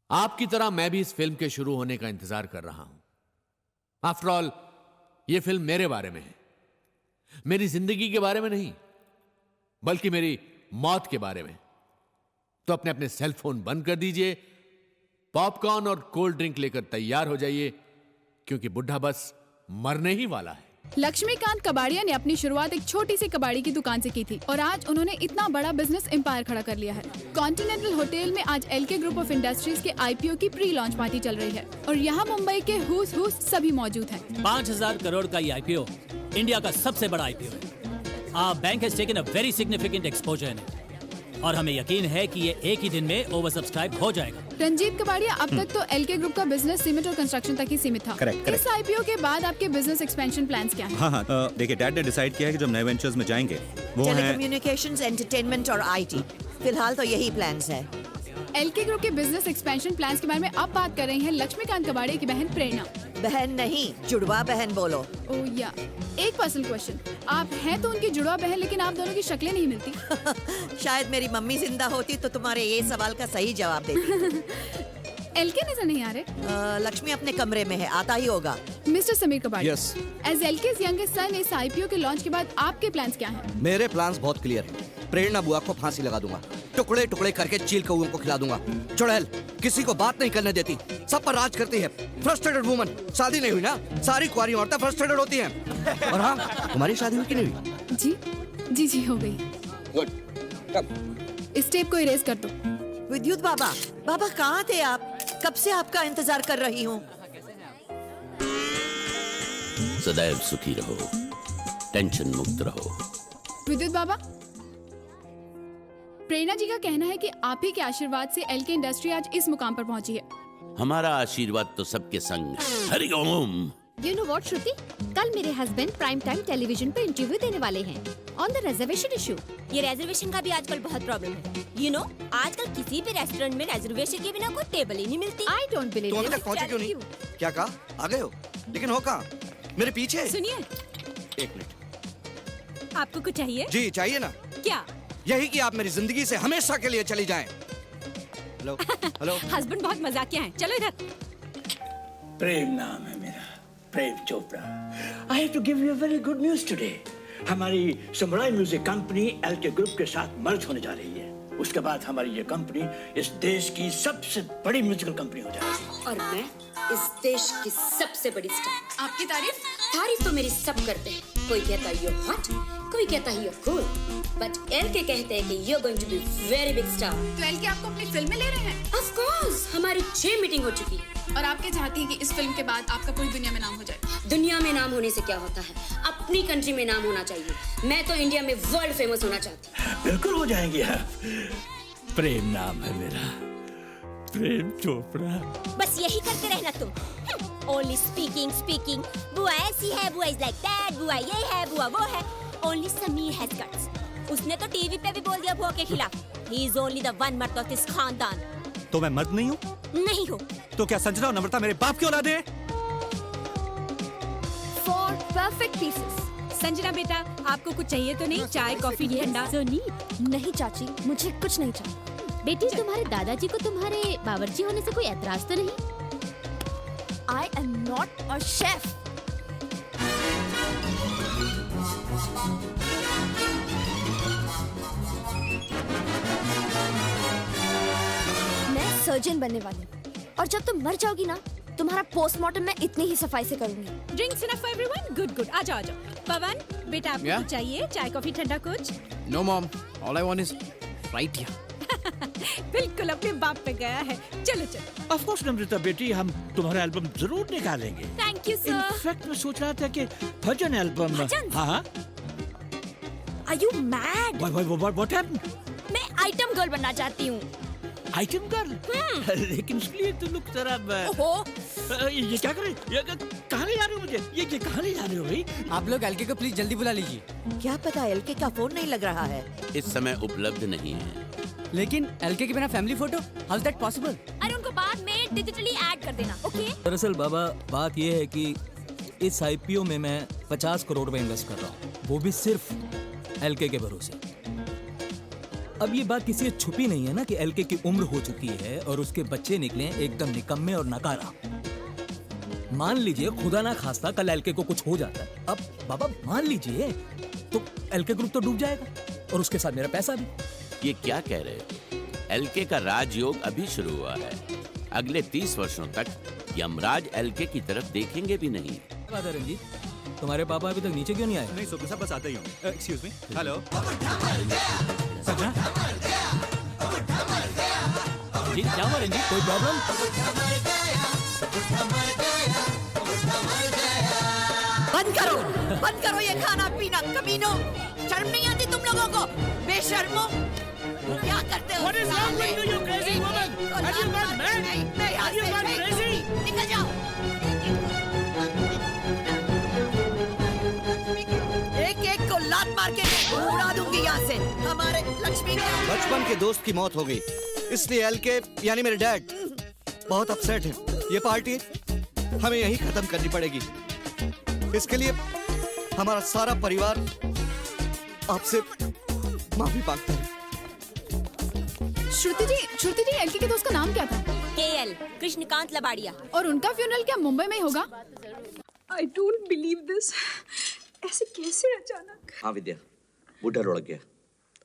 आपकी तरह मैं भी इस फिल्म के शुरू होने का इंतजार कर रहा हूं। आफ्टर ऑल यह फिल्म मेरे बारे में है, मेरी जिंदगी के बारे में नहीं, बल्कि मेरी मौत के बारे में। तो अपने अपने सेल फोन बंद कर दीजिए, पॉपकॉर्न और कोल्ड ड्रिंक लेकर तैयार हो जाइए, क्योंकि बुढ़ा बस मरने ही वाला है। लक्ष्मीकांत कबाड़िया ने अपनी शुरुआत एक छोटी सी कबाड़ी की दुकान से की थी और आज उन्होंने इतना बड़ा बिजनेस एम्पायर खड़ा कर लिया है। कॉन्टिनेंटल होटल में आज एलके ग्रुप ऑफ इंडस्ट्रीज के आईपीओ की प्री लॉन्च पार्टी चल रही है और यहाँ मुंबई के हुस सभी मौजूद हैं। 5,000 करोड़ का ये आईपीओ इंडिया का सबसे बड़ा आईपीओ है। Our bank has taken a very significant exposure in it और हमें यकीन है कि ये एक ही दिन में ओवर सब्सक्राइब हो जाएगा। रंजीत कबाड़िया, अब तक तो एलके ग्रुप का बिजनेस सीमेंट और कंस्ट्रक्शन तक ही सीमित था। Correct. इस आईपीओ के बाद आपके बिजनेस एक्सपेंशन प्लान्स क्या हैं? हाँ, देखिए डैड ने डिसाइड किया है कि जब नए वेंचर्स में जाएंगे वो है टेलीकम्युनिकेशंस, एंटरटेनमेंट और आईटी। फिलहाल तो यही प्लान्स है। एलके ग्रुप के बिजनेस एक्सपेंशन प्लान्स के बारे में अब बात कर रही हैं लक्ष्मीकांत कबाड़िया की बहन प्रेरणा। बहन नहीं, जुड़वा बहन बोलो। ओह या, एक पर्सनल क्वेश्चन, आप हैं तो उनकी जुड़वा बहन, लेकिन आप दोनों की शक्लें नहीं मिलती। शायद मेरी मम्मी जिंदा होती तो तुम्हारे ये सवाल का सही जवाब देती। एलके नजर नहीं आ रहे। लक्ष्मी अपने कमरे में है, आता ही होगा। Mister Sameer Kabadia, Yes. As LK's youngest son, इस आईपीओ के लॉन्च के बाद आपके प्लान्स क्या हैं? मेरे प्लान्स बहुत क्लियर हैं। प्रेरणा बुआ को फांसी लगा दूंगा, टुकड़े टुकड़े करके चील कौओं को खिला दूंगा। चुड़ैल किसी को बात नहीं करने देती, सब पर राज करती है। फ्रस्ट्रेटेड वुमन, शादी नहीं हुई ना, सारी कुंवारी औरतें फ्रस्ट्रेटेड होती हैं। और हाँ, तुम्हारी शादी हुई कि नहीं हुई? जी हो गई। गुड। इस टेप को इरेज कर दो। विद्युत बाबा, बाबा कहाँ थे आप? कब से आपका इंतजार कर रही हूँ। सदैव सुखी रहो, टेंशन मुक्त रहो। विद्युत बाबा, प्रेरणा जी का कहना है कि आप ही के आशीर्वाद से एलके इंडस्ट्री आज इस मुकाम पर पहुंची है। हमारा आशीर्वाद तो सबके संग। हरि ओम। You know what, श्रुति? कल मेरे हस्बैंड प्राइम टाइम टेलीविजन पे इंटरव्यू देने वाले हैं ऑन द रिजर्वेशन इशू। ये रिजर्वेशन का भी आजकल बहुत प्रॉब्लम है। You know, आजकल किसी भी रेस्टोरेंट में रिजर्वेशन के बिना कोई टेबल ही नहीं मिलती। I don't believe तुम it. अभी तक पहुंचे क्यों नहीं? क्या कहा? आ गए हो? लेकिन हो कहाँ? मेरे पीछे। सुनिए, एक मिनट। आपको कुछ चाहिए? जी चाहिए ना। क्या? यही कि आप मेरी जिंदगी से हमेशा के लिए चली जाएं। Hello hello. हस्बैंड बहुत मजाकिया हैं। चलो इधर। प्रेम नाम है मेरा, Prem Chopra. I have to give you a very good news today. हमारी Samurai music company LK group के साथ मर्ज होने जा रही है। उसके बाद हमारी ये कंपनी इस देश की सबसे बड़ी म्यूजिकल कंपनी हो जाएगी। और मैं इस देश की सबसे बड़ी स्टार। आपकी तारीफ तो मेरी सब करते हैं। कोई कहता है यू हॉट, कोई कहता है यू कूल, बट एलके कहते हैं कि you are going to be very big star. तो एलके आपको अपनी फिल्म में ले रहे हैं? ऑफ कोर्स, हमारी 6 मीटिंग हो चुकी है। और आपके चाहती हैं कि इस फिल्म के बाद आपका पूरी दुनिया में नाम हो जाए? दुनिया में नाम होने से क्या होता है, अपनी कंट्री में नाम होना चाहिए। मैं तो इंडिया में वर्ल्ड फेमस होना चाहती हूँ। बिल्कुल हो जाएंगे आप। प्रेम नाम है मेरा, प्रेम चोपड़ा। बस यही करते रहना तुम। Only speaking. बुआ ऐसी है, बुआ इज लाइक दैट, बुआ ये है, बुआ वो है। Only Sameer has guts. उसने तो टीवी पे भी बोल दिया बुआ के खिलाफ। He is only the one मर्द ऑफ दिस खानदान। तो मैं मर्द नहीं हूँ? नहीं हो तो क्या संजना और नम्रता मेरे बाप की औलाद है? 4 perfect pieces. संजना बेटा, आपको कुछ चाहिए तो नहीं? चाय, कॉफी, ठंडा? सोनी, नहीं चाची, मुझे कुछ नहीं चाहिए। बेटी, तुम्हारे दादाजी को तुम्हारे बावर्ची होने से कोई एतराज तो नहीं? I am not a chef. मैं सर्जन बनने वाली हूँ और जब तुम मर जाओगी ना, तुम्हारा पोस्टमार्टम मैं इतनी ही सफाई से करूंगी। Drinks enough for everyone? Good. आ जाओ। पवन बेटा, आपको Yeah? कुछ चाहिए? चाय, कॉफी, ठंडा कुछ? No mom, all I want is right here. बिल्कुल अपने बाप पे गया है। चलो। ऑफ कोर्स नम्रता बेटी, हम तुम्हारा एल्बम जरूर निकालेंगे। Thank you sir. इनफैक्ट मैं सोच रहा था कि भजन एल्बम। भजन? हाँ। Are you mad? What happened? मैं आइटम गर्ल बनना चाहती हूँ। Item girl? लेकिन उसके लिए तुम लोग जरा ओहो, ये क्या कर रहे हो? कहाँ ले जा रहे हो मुझे? ये कहाँ ले जा रहे हो भाई? आप लोग एलके को प्लीज जल्दी बुला लीजिए। क्या पता, एलके का फोन नहीं लग रहा है। इस समय उपलब्ध नहीं है। लेकिन एलके के बिना family photo, how is that possible? अरे उनको बाद में डिजिटली ऐड कर देना, ओके? दरअसल बाबा, बात यह है कि इस आईपीओ में मैं 50 करोड़ रुपए इन्वेस्ट कर रहा हूँ, वो भी सिर्फ एलके के भरोसे। अब ये बात किसी से छुपी नहीं है ना कि एलके की उम्र हो चुकी है और उसके बच्चे निकले एकदम निकम्मे और नकारा। मान लीजिए खुदा ना खास्ता कल एलके को कुछ हो जाता है, अब बाबा मान लीजिए तो एलके ग्रुप तो डूब जाएगा और उसके साथ मेरा पैसा भी। ये क्या कह रहे हो? एलके का राजयोग अभी शुरू हुआ है। अगले 30 वर्षों तक यमराज एलके की तरफ देखेंगे भी नहीं। बात है रंजीत, तुम्हारे पापा अभी तक नीचे क्यों नहीं आए? नहीं सुपर साहब, बस आते ही हूँ। Excuse me. हेलो। रंजीत क्या हुआ रंजीत, कोई प्रॉब्लम? बंद करो ये खाना पीना कमीनों। शर्म नहीं आती तुम लोगों को? बेशर्मो, क्या करते हो? What is wrong with you, you crazy woman? Are you not mad? Are you not crazy? निकल जाओ। एक को लात मार के उड़ा दूंगी यहाँ से। हमारे लक्ष्मी का बचपन के दोस्त की मौत हो गई, इसलिए एलके यानी मेरे डैड बहुत अपसेट हैं। ये पार्टी हमें यहीं खत्म करनी पड़ेगी। इसके लिए हमारा सारा परिवार आपसे माफी मांगता है। श्रुति जी एलके के दोस्त का नाम क्या था? केएल, कृष्णकांत लबाड़िया। और उनका फ्यूनरल क्या मुंबई में ही होगा? I don't believe this. ऐसे कैसे अचानक? हाँ विद्या, बूढ़ा लुढ़क गया,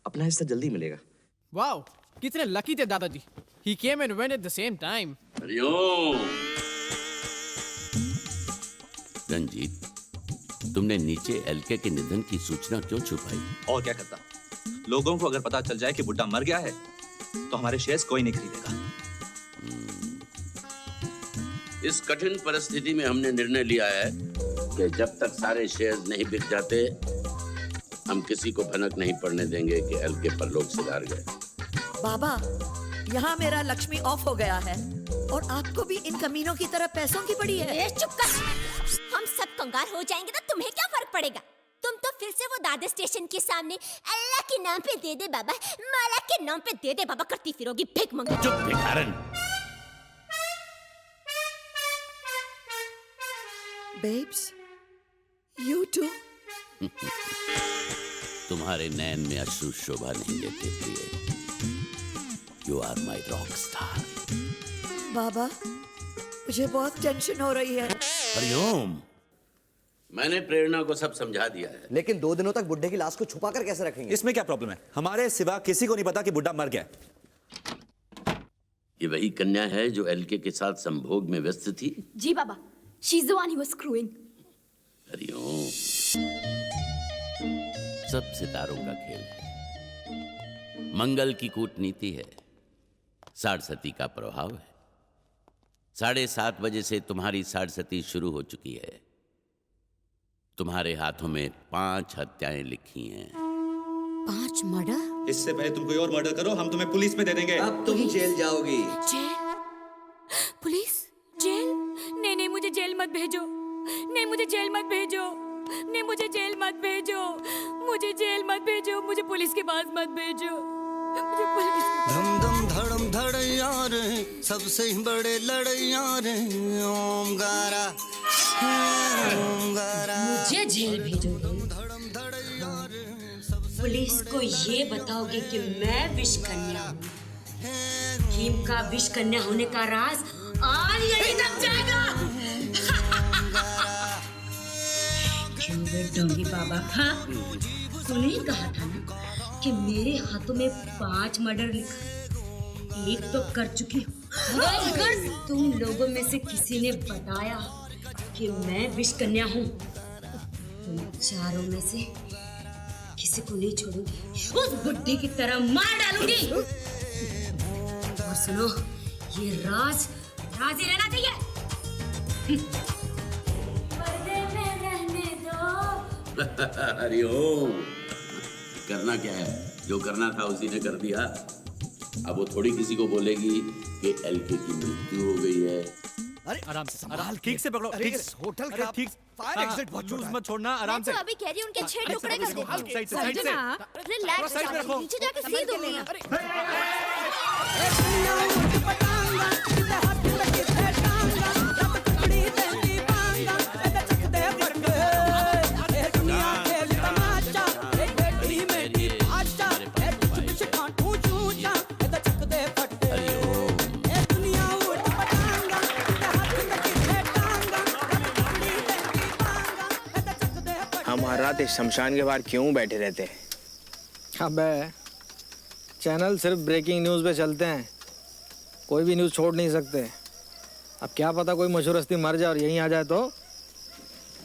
अपना हिस्सा जल्दी मिलेगा। वाओ, कितने लकी थे दादाजी। He came and went at the same time. Hariom. Ranjit, तुमने नीचे एलके के निधन की सूचना क्यों छुपाई? और क्या करता? लोगों को अगर पता चल जाए कि बुड्ढा मर गया है तो हमारे शेयर्स कोई नहीं खरीदेगा। इस कठिन परिस्थिति में हमने निर्णय लिया है कि जब तक सारे शेयर्स नहीं बिक जाते हम किसी को भनक नहीं पड़ने देंगे कि एलके परलोक सिधार गए। बाबा, यहाँ मेरा लक्ष्मी ऑफ हो गया है और आपको भी इन कमीनों की तरह पैसों की पड़ी है। चुप कर। हम सब कंगाल हो जाएंगे तो तुम्हें क्या फर्क पड़ेगा? तुम तो फिर से वो दादा स्टेशन के सामने अल्लाह के नाम पे दे दे बाबा, माला के नाम पे दे दे बाबा करती फिरोगी भीख मंगे। चुप भिखारन। Babes, you too? तुम्हारे नैन में अश्रु शोभा नहीं देते प्रिय। You are my rock star। बाबा, मुझे बहुत टेंशन हो रही है। हरिओम। मैंने प्रेरणा को सब समझा दिया है। लेकिन 2 दिनों तक बुड्ढे की लाश को छुपा कर कैसे रखेंगे? इसमें क्या प्रॉब्लम है? हमारे सिवा किसी को नहीं पता कि बुड्ढा मर गया। ये वही कन्या है जो एलके के साथ संभोग में व्यस्त थी? जी बाबा, she's the one he was screwing. Hariom. सब सितारों का खेल है। मंगल की कूटनीति है, साढ़सती का प्रभाव है। 7:30 बजे से तुम्हारी साढ़सती शुरू हो चुकी है। तुम्हारे हाथों में 5 हत्याएं लिखी हैं। 5 मर्डर? इससे पहले तुम कोई और मर्डर करो, हम तुम्हें पुलिस में दे देंगे। अब तुम जेल जाओगी। जेल? पुलिस? जेल? नहीं, मुझे जेल मत भेजो। नहीं, मुझे जेल मत भेजो। नहीं, मुझे जेल मत भेजो। मुझे जेल मत भेजो। मुझे पुलिस के पास मत भेजो। मुझे पुलिस। धम धम धड़म धड़ैया रे, सबसे बड़े लड़ैया रे, ओमकारा ओमकारा। मुझे जेल भेजोगे? पुलिस को ये बताओगे कि मैं विष कन्या हूँ। भीम का विष कन्या होने का राज आज यही तक जाएगा। डोंगी बाबा था, तूने ही कहा था ना कि मेरे हाथों में 5 मर्डर लिखा, एक तो कर चुकी हूँ। अगर तुम लोगों में से किसी ने बताया कि मैं विष कन्या हूँ तो मैं चारों में से किसी को नहीं छोड़ूंगी, उस बुड्ढे की तरह मार डालूंगी। और सुनो, ये राज ही रहना चाहिए। पर्दे में रहने दो। हरिओम। करना क्या है? जो करना था उसी ने कर दिया। अब वो थोड़ी किसी को बोलेगी कि एलके की मृत्यु हो गई है। अरे आराम से, आराम ठीक से पकड़ो। अरे इस होटल का ठीक फायर एग्जिट बहुत छोटा है। मत छोड़ना, आराम से। मैं तो अभी कह रही हूँ उनके 6 टुकड़े कर देती हूँ। साइड से। रिलैक्स, नीचे जाके सी दूंगी। रात इस शमशान के बाहर क्यों बैठे रहते हैं? अबे चैनल सिर्फ ब्रेकिंग न्यूज़ पे चलते हैं, कोई भी न्यूज़ छोड़ नहीं सकते। अब क्या पता कोई मशहूर हस्ती मर जाए और यहीं आ जाए तो।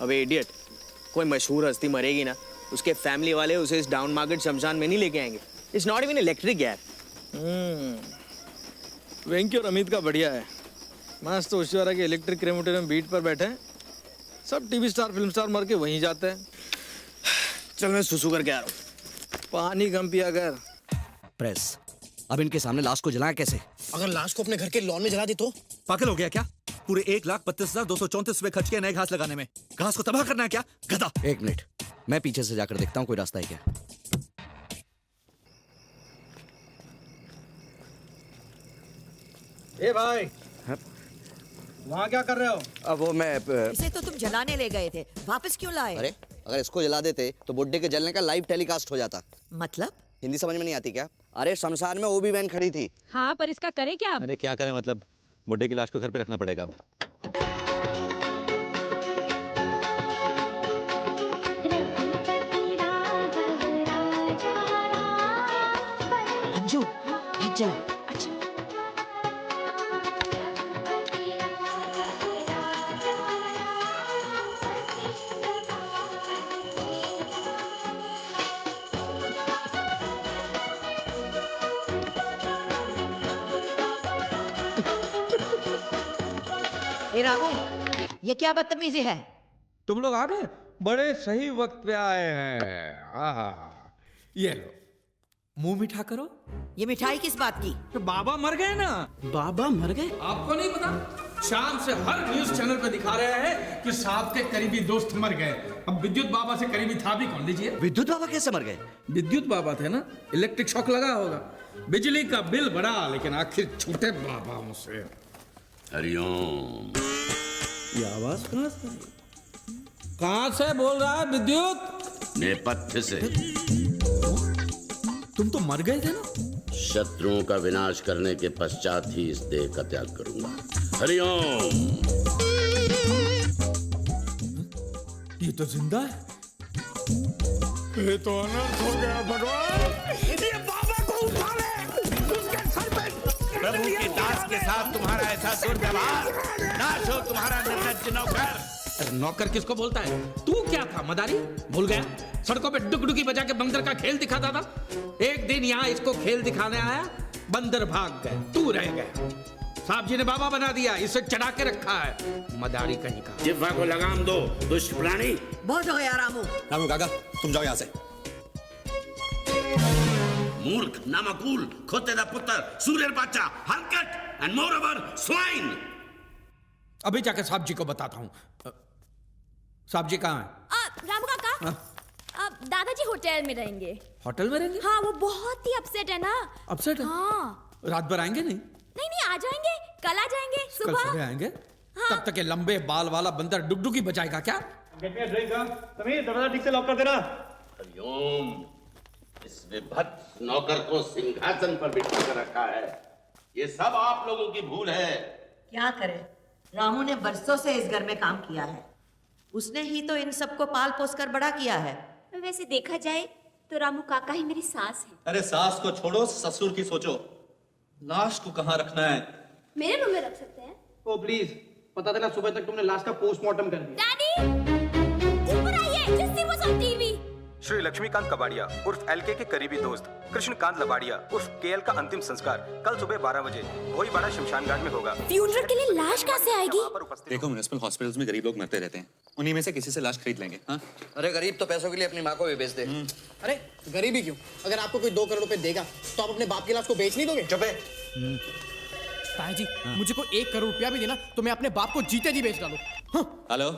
अबे इडियट, कोई मशहूर हस्ती मरेगी ना, उसके फैमिली वाले उसे इस डाउन मार्केट शमशान में नहीं लेके आएंगे। इट्स नॉट इवन इलेक्ट्रिक यार। वेंकी और अमित का बढ़िया है, मस्त उशिवारा के इलेक्ट्रिक क्रेमेटोरियम बीट पर बैठे हैं। सब टीवी स्टार फिल्म स्टार मर के वहीं जाते हैं। चल मैं सुसु करके आ रहा हूँ। पानी कम पिया कर। प्रेस, अब इनके सामने लाश को जलाएं कैसे? अगर लाश को अपने घर के लॉन में जला दे तो? पागल हो गया क्या? पूरे 1,32,234 रुपए खर्च किए नए घास लगाने में, घास को तबाह करना है क्या गधा? एक मिनट, मैं पीछे से जाकर देखता हूँ कोई रास्ता है क्या। ए भाई, वहाँ क्या कर रहे हो? अब वो मैं इसे तो तुम जलाने ले गए थे, वापस क्यों लाए? अरे अगर इसको जला देते तो बुड्ढे के जलने का लाइव टेलीकास्ट हो जाता। मतलब? हिंदी समझ में नहीं आती क्या? अरे शमशान में ओबी वैन खड़ी थी। हाँ, पर इसका करे क्या? अरे क्या करें, मतलब बुड्ढे की लाश को घर पे रखना पड़ेगा अब। अंजू, चल। ए रामू, ये क्या बदतमीजी है? तुम लोग आ गए, बड़े सही वक्त पे आए हैं। आहा, ये लो, मुंह मीठा करो। ये मिठाई किस बात की? तो बाबा मर गए ना। बाबा मर गए? आपको नहीं पता? शाम से हर न्यूज चैनल पे दिखा रहे हैं कि साहब के करीबी दोस्त मर गए। अब विद्युत बाबा से करीबी था भी कौन? लीजिए। विद्युत बाबा कैसे मर गए? विद्युत बाबा थे ना, इलेक्ट्रिक शॉक लगा होगा, बिजली का बिल बढ़ा, लेकिन आखिर छूटे बाबाओं से। हरिओम। ये आवाज कहाँ से? कहाँ से बोल रहा है विद्युत? नेपथ्य से। तुम तो मर गए थे ना? शत्रुओं का विनाश करने के पश्चात ही इस देह का त्याग करूंगा। हरिओम। ये तो जिंदा है। ये तो अनर्थ हो गया भगवान। ये बाबा को उठा ले, उसके सर पे। प्रभु के दास के साथ तुम्हारा ऐसा दुर्व्यवहार, नाश हो तुम्हारा निर्लज्ज नौकर। नौकर किसको बोलता है? तू क्या था मदारी? भूल गया? सड़कों पे डुगडुगी बजा के बंदर का खेल दिखाता था। एक दिन यहाँ इसको खेल दिखाने आया, बंदर भाग गए, तू रह गया। साहब जी ने बाबा बना दिया, इसे चढ़ा के रखा है। मदारी कहीं का। जिह्वा को लगाम दो, दुष्ट प्राणी। बहुत हो गया रामू। रामू काका, तुम जाओ यहाँ से। मूर्ख, नामकूल, खोते दा पुत्र, सूर्य बाचा, हरकट एंड मोरओवर स्वाइन। अभी जाके साहब जी को बताता हूँ। साहब जी कहाँ हैं? रामू काका, दादाजी होटल में रहेंगे। होटल में रहेंगे? हाँ, वो बहुत ही अपसेट है ना। अपसेट है? हाँ। रात भर आएंगे नहीं? नहीं, आ जाएंगे, कल आ जाएंगे कल सुबह। सुबह आएंगे? हाँ। तब तक ये लंबे बाल वाला बंदर डुगडुगी बजाएगा क्या? समीर, दरवाजा ठीक से लॉक कर देना। हरिओम। इस विभत्स नौकर को सिंहासन पर बिठा कर रखा है। ये सब आप लोगों की भूल है। क्या करे, रामू ने बरसों से इस घर में काम किया है, उसने ही तो इन सबको पाल पोस कर बड़ा किया है। वैसे देखा जाए तो रामू काका ही मेरी सास है। अरे सास को छोड़ो, ससुर की सोचो। लाश को कहाँ रखना है? मेरे रूम में रख सकते हैं। ओ प्लीज, पता था ना सुबह तक तुमने लाश का पोस्टमार्टम कर दिया। डैडी, ऊपर आइए, just see what's on TV। Shri Laxmikant Kabadia उर्फ एलके के करीबी दोस्त कृष्णकांत लबाड़िया उर्फ केएल का अंतिम संस्कार कल सुबह 12 बजे भोईबाड़ा शमशान घाट में होगा। फ्यूनरल के लिए लाश कहाँ से आएगी? देखो, म्युनिसिपल हॉस्पिटल्स में गरीब लोग मरते रहते हैं, उन्हीं में से किसी से लाश खरीद लेंगे। हाँ? अरे गरीब तो पैसों के लिए अपनी माँ को भी बेच दे। अरे गरीबी क्यों? अगर आपको कोई 2 करोड़ रुपए देगा तो आप अपने बाप की लाश को बेच नहीं दोगे? चुप है। ताया जी, मुझे कोई 1 करोड़ रुपया भी देना तो मैं अपने बाप को जीते जी बेच डालूं। हेलो,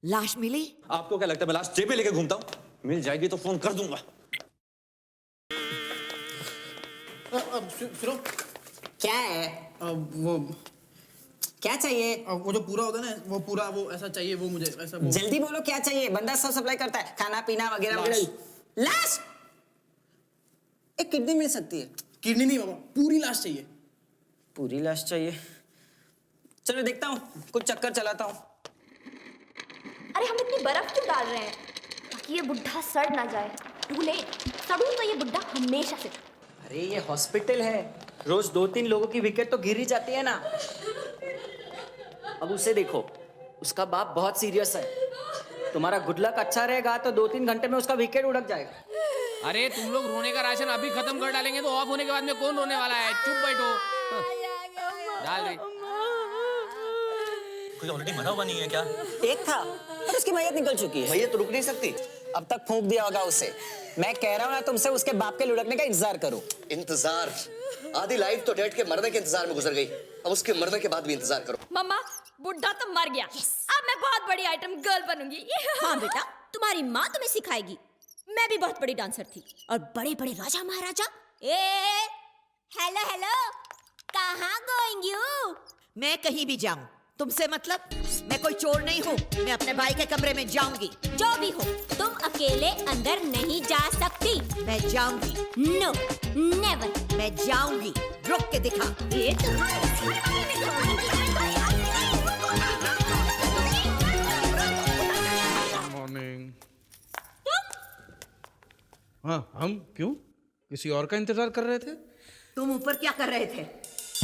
लाश मिली? आपको क्या लगता है मैं लाश जेब में लेके घूमता हूँ? मिल जाएगी तो फोन कर दूंगा। सुनो, क्या है? वो क्या चाहिए? वो जो पूरा होता है ना, वो पूरा वो ऐसा चाहिए, वो मुझे ऐसा वो। जल्दी बोलो क्या चाहिए? बंदा सब सप्लाई करता है, खाना पीना वगैरह वगैरह। लाश? एक किडनी मिल सकती है। किडनी नहीं बाबा, पूरी लाश चाहिए। पूरी लाश चाहिए? चलो देखता हूँ, कुछ चक्कर चलाता हूँ। अरे हम इतनी बर्फ क्यों डाल रहे हैं? कि ये बुढ़ा सड़ ना जाए। टू लेट, सड़ू तो ये बुढ़ा हमेशा से। अरे ये हॉस्पिटल है, रोज 2-3 लोगों की विकेट तो गिर ही जाती है ना। अब उसे देखो, उसका बाप बहुत सीरियस है। तुम्हारा गुड लक अच्छा रहेगा तो 2-3 घंटे में उसका विकेट उड़क जाएगा। अरे तुम लोग रोने का राशन अभी खत्म कर डालेंगे तो ऑफ होने के बाद में कौन रोने वाला है? चुप बैठो। डाल रही। कोई ऑलरेडी मरा हुआ नहीं है क्या? एक था पर उसकी मैयत निकल चुकी है। मैयत रुक नहीं सकती, अब तक फूंक दिया होगा उसे। मैं कह रहा हूँ ना तुमसे उसके बाप के लुढ़कने का इंतजार करो। इंतजार? आधी लाइफ तो डैड के मरने के इंतजार में गुजर गई, अब उसके मरने के बाद भी इंतजार करो। मम्मा, बुढ़ा तो मर गया। अब मैं बहुत बड़ी आइटम गर्ल बनूंगी। हाँ बेटा, तुम्हारी माँ तुम्हें सिखाएगी। मैं भी बहुत बड़ी डांसर थी और बड़े बड़े राजा महाराजा। हेलो हेलो, कहाँ गोइंग यू? मैं कहीं भी जाऊं, तुमसे मतलब? मैं कोई चोर नहीं हूँ, मैं अपने भाई के कमरे में जाऊंगी। जो भी हो, तुम अकेले अंदर नहीं जा सकती। मैं जाऊंगी। No, never. मैं जाऊंगी, रुक के दिखा। ये मॉर्निंग। हाँ, हम क्यों किसी और का इंतजार कर रहे थे? तुम ऊपर क्या कर रहे थे?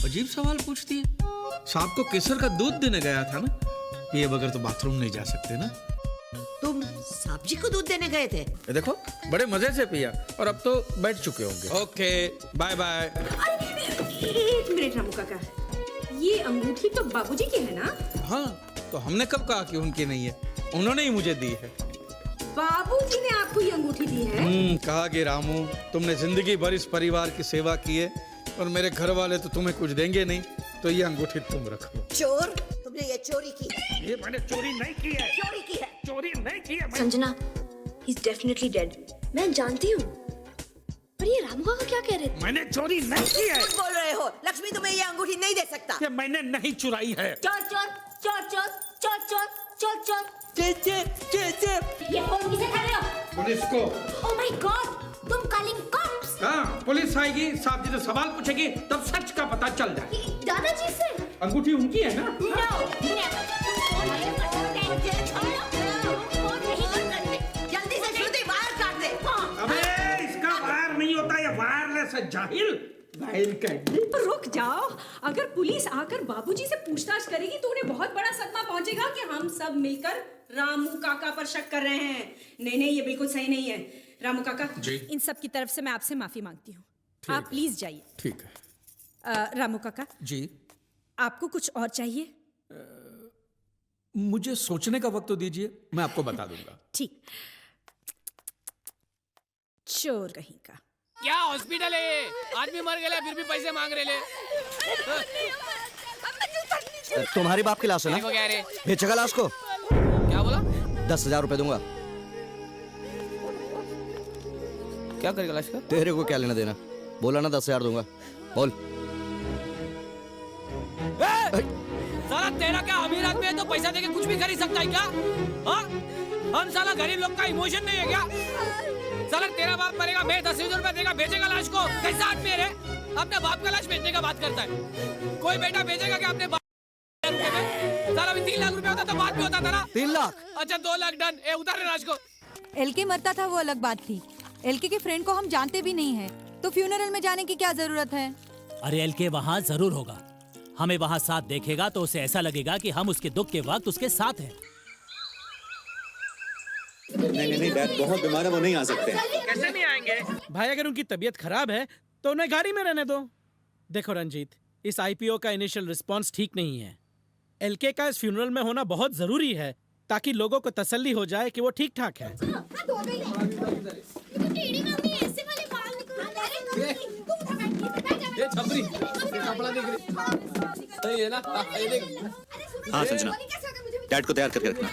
अजीब सवाल पूछती है। सांप को केसर का दूध देने गया था ना, पिए बगैर तो बाथरूम नहीं जा सकते ना। तुम सांप जी को दूध देने गए थे? ये देखो, बड़े मजे से पिया और अब तो बैठ चुके होंगे। Okay, bye bye. एक मिनट रामू काका, ये अंगूठी तो बाबूजी की है ना? हाँ, तो हमने कब कहा कि उनकी नहीं है? उन्होंने ही मुझे दी है। बाबूजी ने आपको ये अंगूठी दी है? कहा कि रामू, तुमने जिंदगी भर इस परिवार की सेवा की है और मेरे घर वाले तो तुम्हें कुछ देंगे नहीं, तो ये अंगूठी तुम रखो। चोर, तुमने ये चोरी की? ये मैंने चोरी नहीं की है। चोरी की है? चोरी नहीं की है। Sanjana, he's definitely dead. मैं जानती हूँ। पर ये रामू काका क्या कह रहे थे? मैंने चोरी नहीं की है। बोल रहे हो? लक्ष्मी तुम्हें ये अंगूठी नहीं दे सकता। ये मैंने नहीं चुराई है। चोर चोर चोर चोर चोर चोर चोर चोर। ये फोन किसे कर रहे हो? पुलिस को। Oh my God, तुम calling cops? हाँ, पुलिस आएगी, साहब जी से सवाल पूछेगी, तब सच का पता चल जाए। दादाजी से? अंगूठी उनकी है ना? जल्दी से श्रुति वायर काट दे। अबे इसका वायर नहीं होता, ये वायरलेस है जाहिल। वायर काट दे। रुक जाओ, अगर पुलिस आकर बाबूजी से पूछताछ करेगी तो उन्हें बहुत बड़ा सदमा पहुंचेगा कि हम सब मिलकर रामू काका पर शक कर रहे हैं। नहीं नहीं, ये बिल्कुल सही नहीं है। रामू काका जी, इन सब की तरफ से मैं आपसे माफी मांगती हूँ। आप प्लीज जाइए। ठीक है। रामू काका जी, आपको कुछ और चाहिए? मुझे सोचने का वक्त तो दीजिए, मैं आपको बता दूंगा। ठीक। चोर कहीं का। क्या हॉस्पिटल है ये? आदमी मर गया फिर भी पैसे मांग रहे ले। तुम्हारी बाप की लाश है देखो क्या रे? ना? बेचेगा लाश को? क्या बोला? 10,000 रुपए दूंगा। क्या करेगा लाश का? तेरे को क्या लेना देना? बोला ना 10,000 दूंगा, बोल। साला तेरा क्या अमीर आदमी है तो पैसा देके कुछ भी खरीद सकता है क्या? हाँ? हम साला गरीब लोग का इमोशन नहीं है क्या? साला तेरा बाप मरेगा, मैं 10,000 रुपए देगा, बेचेगा लाश को? कैसा आदमी है रे? अपने बाप का लाश बेचने का बात करता है। कोई बेटा बेचेगा क्या अपने बाप रुपए में? साला भी 3 लाख रुपए होता तो बात भी होता था ना? 3 लाख? अच्छा 2 लाख डन। ए उतार लाश को। एलके मरता था वो अलग बात थी। एलके के फ्रेंड को हम जानते भी नहीं है, तो फ्यूनरल में जाने की क्या जरूरत है? अरे एलके वहाँ जरूर होगा, हमें वहाँ साथ देखेगा तो उसे ऐसा लगेगा कि हम उसके दुख के वक्त उसके साथ हैं। नहीं डैड बहुत बीमार है, वो नहीं आ सकते। कैसे नहीं आएंगे? भाई अगर उनकी तबीयत खराब है तो उन्हें गाड़ी में रहने दो। देखो रंजीत, इस आईपीओ का इनिशियल रिस्पांस ठीक नहीं है। एलके का इस फ्यूनरल में होना बहुत जरूरी है ताकि लोगों को तसल्ली हो जाए कि वो ठीक ठाक है। ये छपरी कपड़ा देख रही सही है ना? ये देख। हाँ संजना, डैड को तैयार करके रखना।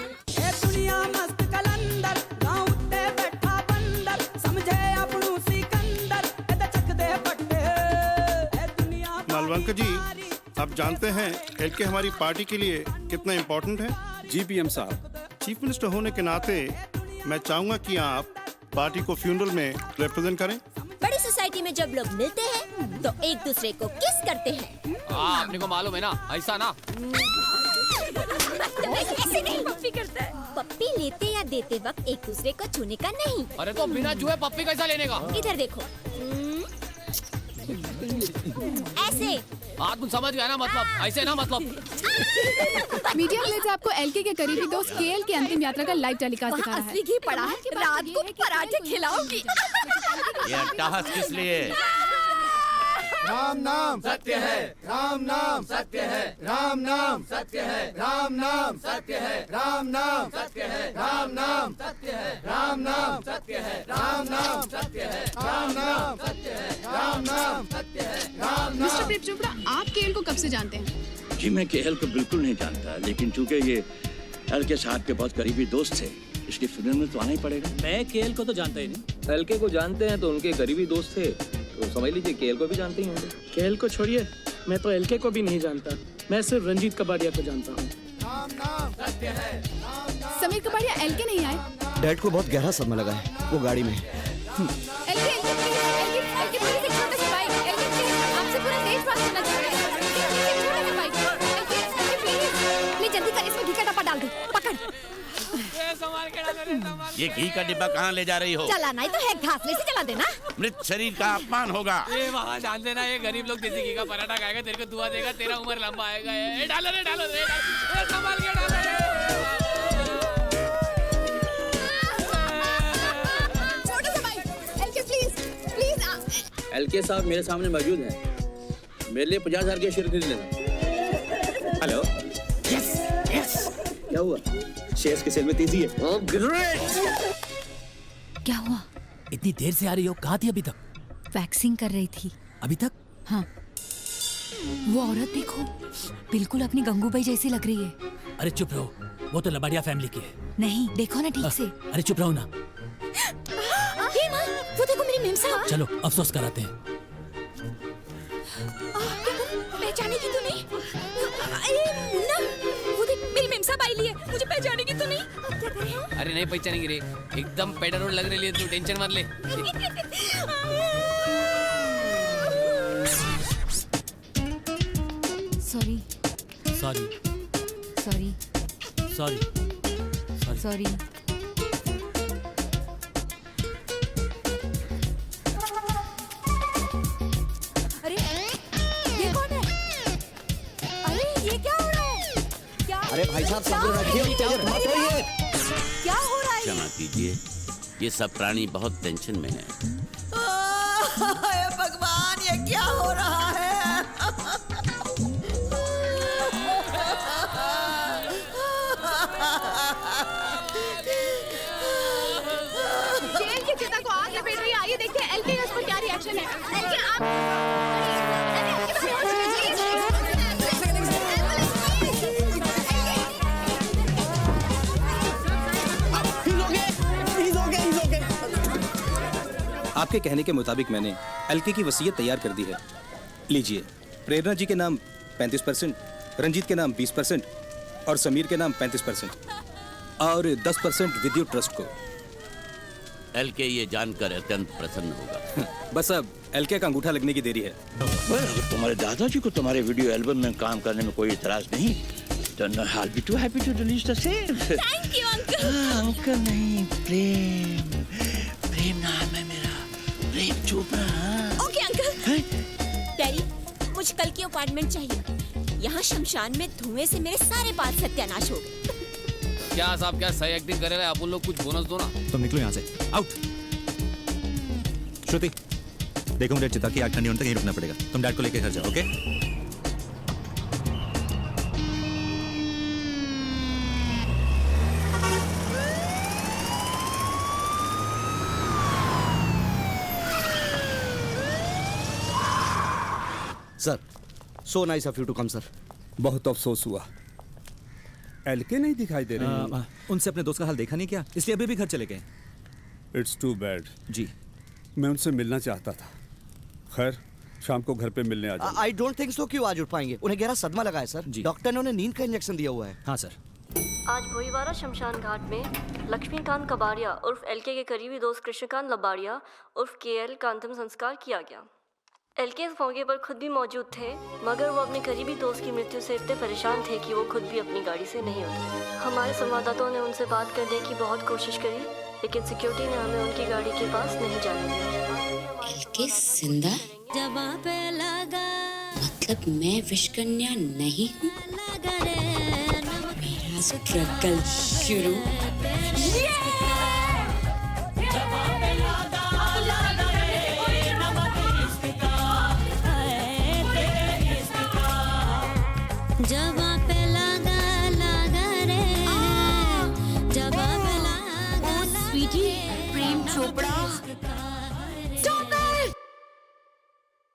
दुनिया मस्त कलंदर गाँव ते बैठा बंदर समझे अपनू सिकंदर एदा चक दे पट्टे। मालवंकर जी, आप जानते हैं एलके हमारी पार्टी के लिए कितना इम्पोर्टेंट है? जी पीएम साहब, चीफ मिनिस्टर होने के नाते मैं चाहूंगा कि आप पार्टी को फ्यूनरल में रिप्रेजेंट करें। बड़ी सोसाइटी में जब लोग मिलते हैं तो एक दूसरे को किस करते हैं। हाँ, अपने को मालूम है ना, ऐसा ना। ऐसे नहीं पप्पी करता है। पप्पी लेते या देते वक्त एक दूसरे को छूने का नहीं। अरे तो बिना छुए पप्पी कैसा लेने का? इधर देखो, ऐसे। हाँ तुम समझ गया ना, मतलब ऐसे ना, मतलब। मीडिया प्लेस आपको एलके के करीबी दोस्त केएल की अंतिम यात्रा का लाइव टेलीकास्ट दिखा रहा है। असली घी पड़ा है, रात को पराठे खिलाऊंगी। ये अट्टहास किस लिए? राम नाम सत्य है, राम नाम सत्य है, राम नाम सत्य है, राम नाम सत्य है, राम नाम सत्य है, राम नाम सत्य है, राम नाम सत्य है, राम नाम सत्य है, राम नाम सत्य है, राम नाम सत्य है, राम नाम। मिस्टर प्रेम चोपड़ा, आप केएल को कब से जानते हैं? जी मैं केएल को बिल्कुल नहीं जानता, लेकिन चूंकि ये एलके साहब के बहुत करीबी दोस्त थे, इसलिए फिल्म में तो आना ही पड़ेगा। मैं केएल को तो जानता ही नहीं। एलके को जानते हैं तो उनके करीबी दोस्त थे, तो समझ लीजिए केएल को भी जानते ही होंगे। केएल को छोड़िए, मैं तो एलके को भी नहीं जानता, मैं सिर्फ रंजीत कबाड़िया को जानता हूँ। समीर कबाड़िया एलके नहीं आए। डैड को बहुत गहरा सदमा लगा है वो गाड़ी में। ये घी का डिब्बा कहाँ ले जा रही हो? चलाना ही तो है, घासले से चला देना। मृत शरीर का अपमान होगा। ये वहाँ जान देना, ये गरीब लोग देसी घी का पराठा खाएगा, तेरे को दुआ देगा, तेरा उम्र लंबा आएगा। ये डालो रे, डालो रे, संभाल के डालो रे। छोटा सा भाई, एलके प्लीज। एलके साहब मेरे सामने मौजूद हैं, मेरे लिए 50,000 के शेयर खरीद लेना। हेलो, यस यस, क्या हुआ? शेयर्स के सेल में तेजी है। Oh great. क्या हुआ? इतनी देर से आ रही हो, कहाँ थी अभी तक? वैक्सिंग कर रही थी। अभी तक? हाँ। वो औरत देखो, बिल्कुल अपनी गंगूबाई जैसी लग रही है। अरे चुप रहो, वो तो लबाड़िया फैमिली की है। नहीं, देखो ना ठीक से। अरे चुप रहो ना। हे माँ, वो देखो मेरी मेमसा। चलो अफसोस कराते हैं। पहचाने की तो नहीं? मुन्ना, वो देख मेरी मेमसा बाई ली है, मुझे पहचाने की तो नहीं? क्या करें? अरे नहीं पहचानेगी रे, एकदम पेडर लग रही है, तू टेंशन मत ले। Sorry sorry sorry sorry sorry. अरे ये कौन है? अरे ये क्या हो रहा है? क्या? अरे भाई साहब सब रखिए, मत होइए। क्या हो रहा है? क्षमा कीजिए, ये सब प्राणी बहुत टेंशन में है। हे भगवान, ये क्या हो रहा है? केएल की चिता को आग लपेट रही है। आइए देखते हैं एलके का इस पर क्या रिएक्शन है। एलके आप आपके कहने के मुताबिक मैंने एलके की वसीयत तैयार कर दी है। लीजिए, प्रेरणा जी के नाम 35%, रंजीत के नाम 20% और समीर के नाम 35% और 10% विद्युत ट्रस्ट को। एलके ये जानकर अत्यंत प्रसन्न होगा। बस अब एलके का अंगूठा लगने की देरी है। अगर तुम्हारे दादाजी को तुम्हारे वीडियो एल्बम में काम करने में कोई इतराज नहीं, then I'll be too happy to release the same. Thank you, uncle. Uncle नहीं, प्रेम, प्रेम नाम है मेरा, Prem Chopra. Okay uncle. Daddy, मुझे कल की अपार्टमेंट चाहिए। यहाँ शमशान में धुएं से मेरे सारे बाल सत्यानाश हो गए। क्या साहब, क्या सही एक्टिंग कर रहे हैं आप लोग? कुछ बोनस दो ना। तुम निकलो यहाँ से, आउट। श्रुति, देखो मुझे चिता की आग ठंडी होने तक यहीं रुकना पड़ेगा। तुम डैड को लेके घर जाओ, okay? Sir, so nice of you to come, sir. बहुत अफसोस हुआ, एलके नहीं दिखाई दे रहे। उनसे अपने दोस्त का हाल देखा नहीं क्या? इसलिए अभी भी घर चले गए। It's to bad. जी, मैं उनसे मिलना चाहता था। खैर, शाम को घर पे मिलने आ जाओ। आई डोंट थिंक सो कि वो आज उठ पाएंगे। उन्हें गहरा सदमा लगा है सर। डॉक्टर ने उन्हें नींद का इंजेक्शन दिया हुआ है। हाँ सर। आज भोईवाड़ा शमशान घाट में लक्ष्मीकांत कबाड़िया उर्फ एलके के करीबी दोस्त कृष्णकांत लबाड़िया उर्फ केएल का अंतिम संस्कार किया गया। एलके इस मौके पर खुद भी मौजूद थे, मगर वो अपने करीबी दोस्त की मृत्यु से इतने परेशान थे कि वो खुद भी अपनी गाड़ी से नहीं उतरे। हमारे संवाददाताओं ने उनसे बात करने की बहुत कोशिश करी, लेकिन सिक्योरिटी ने हमें उनकी गाड़ी के पास नहीं जाने दिया। एलके जिंदा? मतलब मैं विश कन्या नहीं हूँ? मेरा स्ट्रगल शुरू।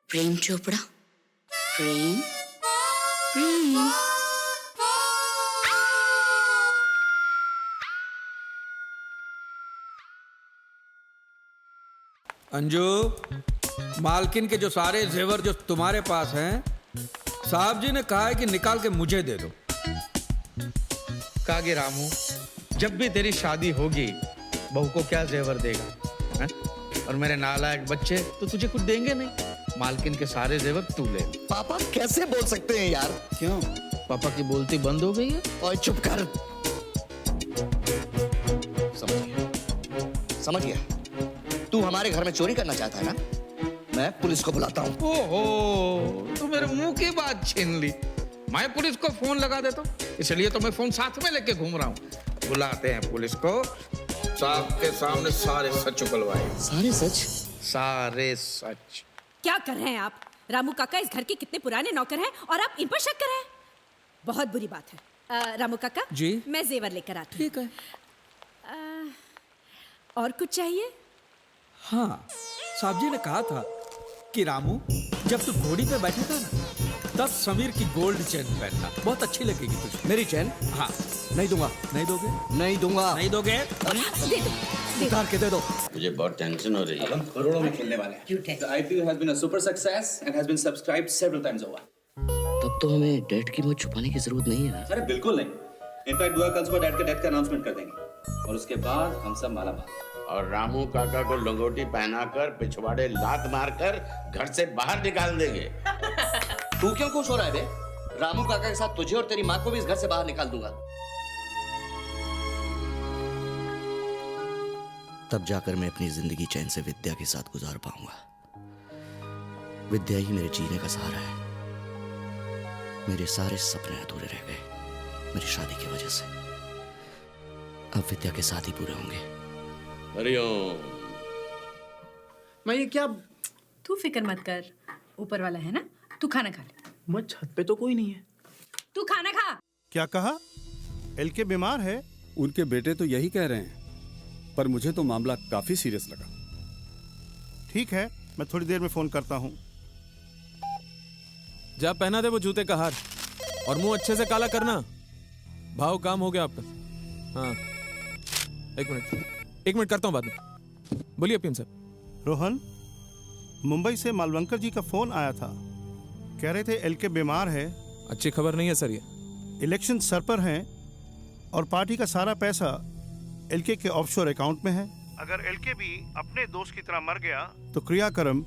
प्रेम चोपड़ा? प्रेम? अंजू, मालकिन के जो सारे जेवर जो तुम्हारे पास हैं, साहब जी ने कहा है कि निकाल के मुझे दे दो। कागे रामू, जब भी तेरी शादी होगी, बहू को क्या जेवर देगा है? और मेरे नालायक बच्चे तो तुझे कुछ देंगे नहीं। मालकिन के सारे जेवर तू ले। पापा कैसे बोल सकते हैं यार? क्यों? पापा की बोलती बंद हो गई है? ओए चुप कर। समझ गया? तू हमारे घर में चोरी करना चाहता है ना? मैं पुलिस को बुलाता हूँ। ओहो, तू मेरे मुंह की बात छीन ली। मैं पुलिस को फोन लगा देता हूँ, इसलिए तो मैं फोन साथ में लेके घूम रहा हूँ। बुलाते हैं पुलिस को, साहब के सामने सारे सच उगलवाए। सारे सच? सारे सच। क्या कर रहे हैं आप? रामू काका इस घर के कितने पुराने नौकर हैं और आप इन पर शक कर रहे हैं? बहुत बुरी बात है। रामू काका जी, मैं जेवर लेकर आती हूँ। ठीक है। और कुछ चाहिए? हाँ, साहब जी ने कहा था कि रामू, जब तू घोड़ी पे बैठा था ना, तब समीर की गोल्ड चेन पहनना, बहुत अच्छी लगेगी तुझे। मेरी चेन? हाँ। नहीं दूंगा। नहीं दोगे? नहीं दूंगा। नहीं दोगे? दे दो। उतार के दे दो। मुझे बहुत टेंशन हो रही है। हम करोड़ों में खेलने वाले हैं। The IPO has been a super success and has been subscribed several times over. तब तो हमें डैड की मौत छुपाने की जरूरत नहीं है। अरे बिल्कुल नहीं। इनफैक्ट बुआ कल सुबह डैड के डेथ का अनाउंसमेंट कर देंगे और उसके बाद हम सब मालामाल। और रामू काका को लंगोटी पहनाकर, पिछवाड़े लात मारकर घर से बाहर निकाल देंगे। तू क्यों खुश हो रहा है बे? रामू काका के साथ तुझे और तेरी माँ को भी इस घर से बाहर निकाल दूंगा। तब जाकर मैं अपनी जिंदगी चैन से विद्या के साथ गुजार पाऊंगा। विद्या ही मेरे जीने का सहारा है। मेरे सारे सपने अधूरे रह गए मेरी शादी की वजह से। अब विद्या के साथ ही पूरे होंगे। हरिओम। मैं ये क्या? तू फिक्र मत कर, ऊपर वाला है ना। तू खाना खा ले। मैं छत पे तो कोई नहीं है। तू खाना खा। क्या कहा? एलके बीमार है? उनके बेटे तो यही कह रहे हैं, पर मुझे तो मामला काफी सीरियस लगा। ठीक है, मैं थोड़ी देर में फोन करता हूँ। जा पहना दे वो जूते का हार और मुंह अच्छे से काला करना। भाव काम हो गया आपका। हाँ, एक मिनट करता हूँ बाद में। बोलिए पीएम साहब। रोहन, मुंबई से मालवंकर जी का फोन आया था। कह रहे थे एलके बीमार है। अच्छी खबर नहीं है सर ये। इलेक्शन सर पर हैं और पार्टी का सारा पैसा एलके के ऑफशोर अकाउंट में है। अगर एलके भी अपने दोस्त की तरह मर गया तो क्रियाक्रम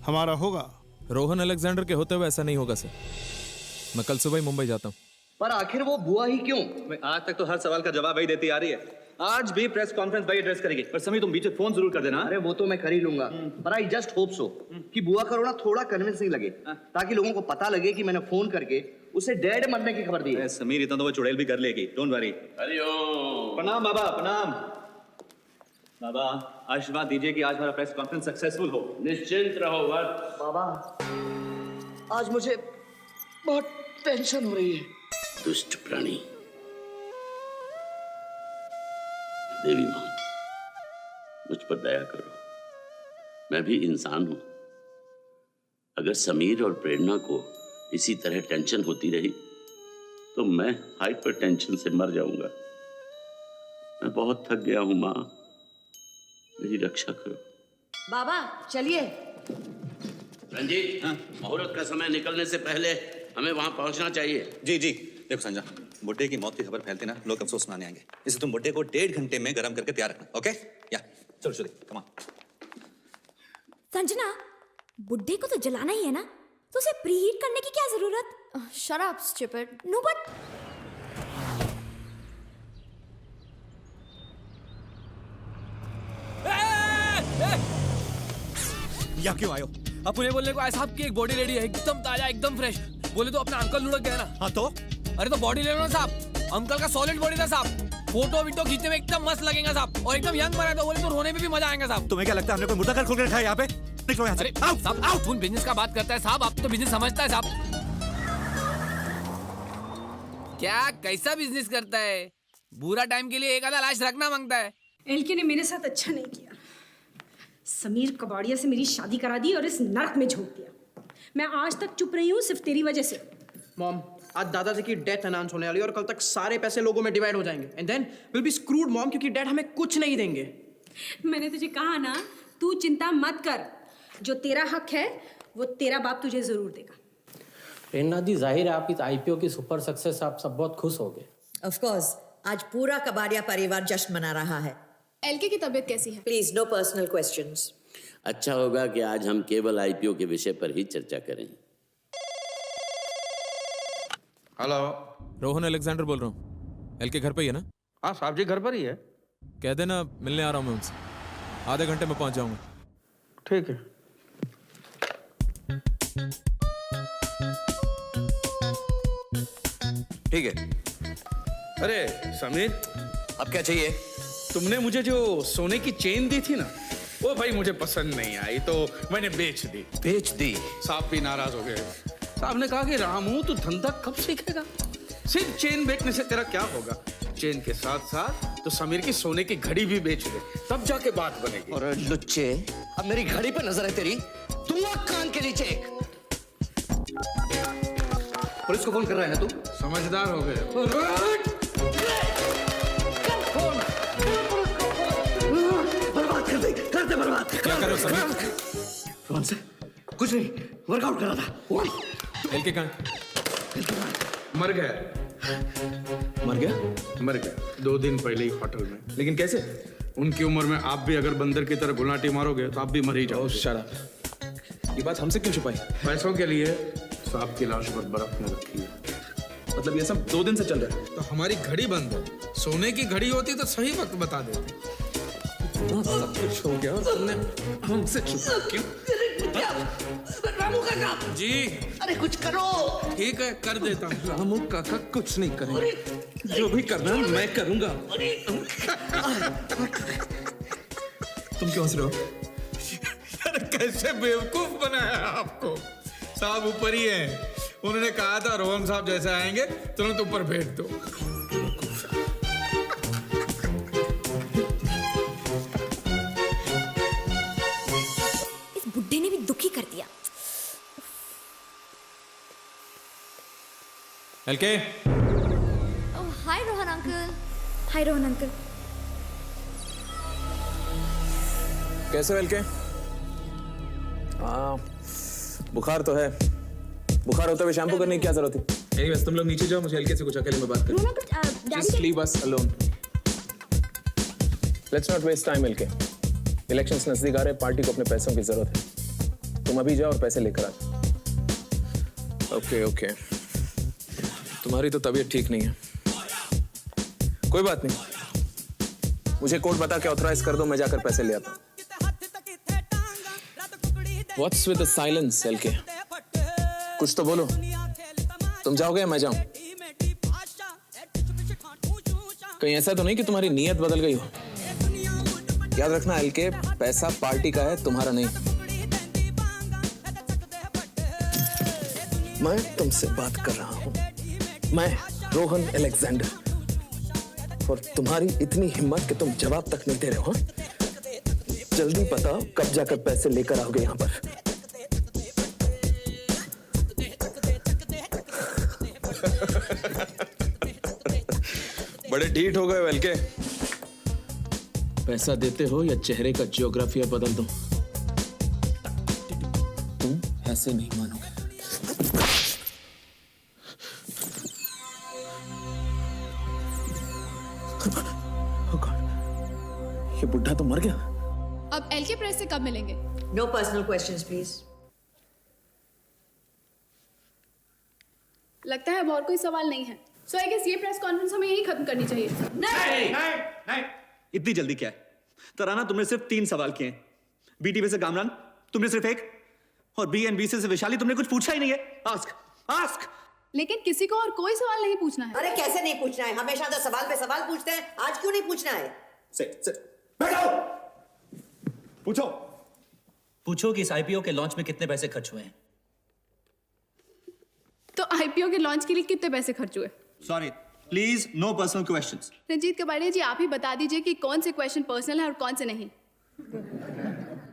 हमारा होगा। रोहन अलेक्जेंडर के होते हुए ऐसा नहीं होगा सर। मैं कल सुबह ही मुंबई जाता हूँ। पर आखिर वो बुआ ही क्यों? आज तक तो हर सवाल का जवाब वही देती आ रही है। आज भी प्रेस कॉन्फ्रेंस वही एड्रेस करेगी। पर समीर तुम बीच में फोन जरूर कर देना। अरे वो तो मैं कर ही लूंगा, पर आई जस्ट होप सो कि बुआ का रोना थोड़ा कन्विंसिंग लगे, ताकि लोगों को पता लगे कि मैंने फोन करके उसे डैड मरने की खबर दी है। समीर इतना तो वो चुड़ैल भी कर लेगी, डोंट वरी। हरिओम। प्रणाम बाबा, प्रणाम। बाबा आशीर्वाद दीजिए कि आज हमारा प्रेस कॉन्फ्रेंस सक्सेसफुल हो। निश्चिंत रहो वत्स। बाबा, आज मुझे बहुत टेंशन हो रही है। दुष्ट प्राणी। देवी मां, मुझ पर दया करो। मैं भी इंसान हूं। अगर समीर और प्रेरणा को इसी तरह टेंशन होती रही तो मैं हाइपर टेंशन से मर जाऊंगा। मैं बहुत थक गया हूं मां, मेरी रक्षा करो। बाबा चलिए। रंजीत, मुहूर्त का समय निकलने से पहले हमें वहां पहुंचना चाहिए। जी जी। देखो संजय, बुड्ढे की मौत की खबर फैलती ना, लोग अफसोस मनाने आएंगे। इसलिए तुम बुड्ढे को 1.5 घंटे में गर्म करके तैयार रखना। ओके? या चलो चलो, कम ऑन। संजना, बुड्ढे को तो जलाना ही है ना, तो उसे प्रीहीट करने की क्या जरूरत? Shut up stupid. No but यहाँ क्यों आयो? अब उन्हें बोलने को आया साहब की एक बॉडी रेडी है, एकदम ताजा, एकदम फ्रेश। बोले तो अपना अंकल लुढ़क गया ना। हाँ तो? अरे तो बॉडी ले लो ना साहब, अंकल का सॉलिड बॉडी था साहब। फोटो वीटो खींचने में एकदम मस्त लगेगा साहब, और एकदम यंग बना तो बोले तो रोने में भी मजा आएगा साहब। तुम्हें क्या लगता है हमने कोई मुर्दा घर खोल के रखा है यहाँ पे? निकलो यहाँ से। अरे साहब आओ, तुम बिजनेस का बात करता है साहब, आप तो बिजनेस समझता है साहब। क्या कैसा बिजनेस करता है? बुरा टाइम के लिए एक आधा लाश रखना मांगता है। एलके ने मेरे साथ अच्छा नहीं किया। समीर कबाड़िया से मेरी शादी करा दी और इस नरक में झोंक दिया। मैं आज तक चुप रही हूँ सिर्फ तेरी वजह से। मॉम, आज दादाजी की डेथ अनाउंस होने वाली है और कल तक सारे पैसे लोगों में डिवाइड हो जाएंगे and then will be screwed mom, क्योंकि डैड हमें कुछ नहीं देंगे। मैंने तुझे कहा ना, तू चिंता मत कर, जो तेरा हक है वो तेरा बाप तुझे जरूर देगा। प्रेरणा दी, जाहिर है आप इस आईपीओ की सुपर सक्सेस आप सब बहुत खुश हो गए। ऑफ कोर्स, आज पूरा कबाड़िया परिवार जश्न मना रहा है। एलके की तबीयत कैसी है? Please no personal questions. अच्छा होगा कि आज हम केवल आईपीओ के विषय पर ही चर्चा करें। हेलो, रोहन अलेक्जेंडर बोल रहा हूँ। एल के घर पे ही है ना? हाँ साहब जी घर पर ही है। कह देना मिलने आ रहा हूँ मैं उनसे, आधे घंटे में पहुंच जाऊंगा। ठीक है। ठीक है। अरे समीर, अब क्या चाहिए? तुमने मुझे जो सोने की चेन दी थी ना, वो भाई मुझे पसंद नहीं आई तो मैंने बेच दी। बेच दी? साहब भी नाराज हो गए। साहब ने कहा कि रामू तू धंधा कब सीखेगा? सिर्फ चेन बेचने से तेरा क्या होगा? चेन के साथ साथ तो समीर की सोने की घड़ी भी बेच दे, तब जाके बात बनेगी। और लुच्चे, अब मेरी घड़ी पे नजर है तेरी? तू कान के नीचे एक। पुलिस को फोन कर रहा है ना तू? समझदार हो गए। बर्बाद कर दे बर्बाद। क्या कर रहे हो समीर? कौन से? कुछ नहीं, वर्कआउट कर रहा था। एल के कहाँ? मर गया। मर गया? मर गया 2 दिन पहले ही होटल में। लेकिन कैसे? उनकी उम्र में आप भी अगर बंदर की तरह गुलाटी मारोगे तो आप भी मर ही जाओगे। शराब, ये बात हमसे क्यों छुपाई? पैसों के लिए सांप की लाश पर बर्फ में रखी है। मतलब ये सब 2 दिन से चल रहा है? तो हमारी घड़ी बंद है, सोने की घड़ी होती तो सही वक्त बता देते। सब कुछ हो गया और तुमने हमसे छुपा क्यों? रामू काका जी, अरे कुछ करो। ठीक है कर देता हूँ। रामू काका कुछ नहीं करेंगे, जो भी करना है मैं करूंगा। तुम क्यों हंस रहे हो? यार कैसे बेवकूफ बनाया आपको। साहब ऊपर ही है, उन्होंने कहा था रोहन साहब जैसे आएंगे तुरंत ऊपर भेज दो। इस बुड्ढे ने भी दुखी कर दिया। एलके, हाय रोहन अंकल। हाय रोहन अंकल। कैसे हो एलके? बुखार तो है। बुखार होते हुए शैम्पू करने की क्या जरूरत थी? एनीवेज तुम लोग नीचे जाओ, मुझे एलके से कुछ अकेले में बात करनी है। Just leave us alone. Let's not waste time LK. Elections नजदीक आ रहे, पार्टी को अपने पैसों की जरूरत है। तुम अभी जाओ और पैसे लेकर आ। ओके। तुम्हारी तो तबीयत ठीक नहीं है। कोई बात नहीं, मुझे कोड बता के ऑथराइज कर दो, मैं जाकर पैसे ले आता हूँ। What's with the silence, LK? कुछ तो बोलो। तुम जाओगे या मैं जाऊं? कहीं ऐसा तो नहीं कि तुम्हारी नीयत बदल गई हो? याद रखना एलके, पैसा पार्टी का है, तुम्हारा नहीं। मैं तुमसे बात कर रहा हूं, मैं रोहन अलेक्जेंडर। और तुम्हारी इतनी हिम्मत कि तुम जवाब तक नहीं दे रहे हो। जल्दी बताओ कब जाकर पैसे लेकर आओगे यहां पर? बड़े ढीठ हो गए एलके। पैसा देते हो या चेहरे का जियोग्राफिया बदल दूं? तुम ऐसे नहीं मानोगे। ये बुढ़ा तो मर गया। अब एलके प्रेस से कब मिलेंगे? No personal questions please. लगता है अब और कोई सवाल नहीं है। सो आई गेस ये प्रेस कॉन्फ्रेंस हमें यही खत्म करनी चाहिए। नहीं, इतनी जल्दी क्या है? तराना, तुमने सिर्फ 3 सवाल किए। बीटीवी से गामरान तुमने सिर्फ 1, और बीएनबी से वैशाली तुमने कुछ पूछा ही नहीं है। आस्क। लेकिन किसी को और कोई सवाल नहीं पूछना है। अरे कैसे नहीं पूछना है? हमेशा तो सवाल पे सवाल पूछते हैं, आज क्यों नहीं पूछना है? बैठो। पूछो कि इस आईपीओ के लॉन्च में कितने पैसे खर्च हुए हैं। तो आईपीओ के लॉन्च के लिए कितने पैसे खर्च हुए? Sorry, please no personal questions. Ranjit Kabadia ji, आप ही बता दीजिए कि कौन से क्वेश्चन पर्सनल है और कौन से नहीं।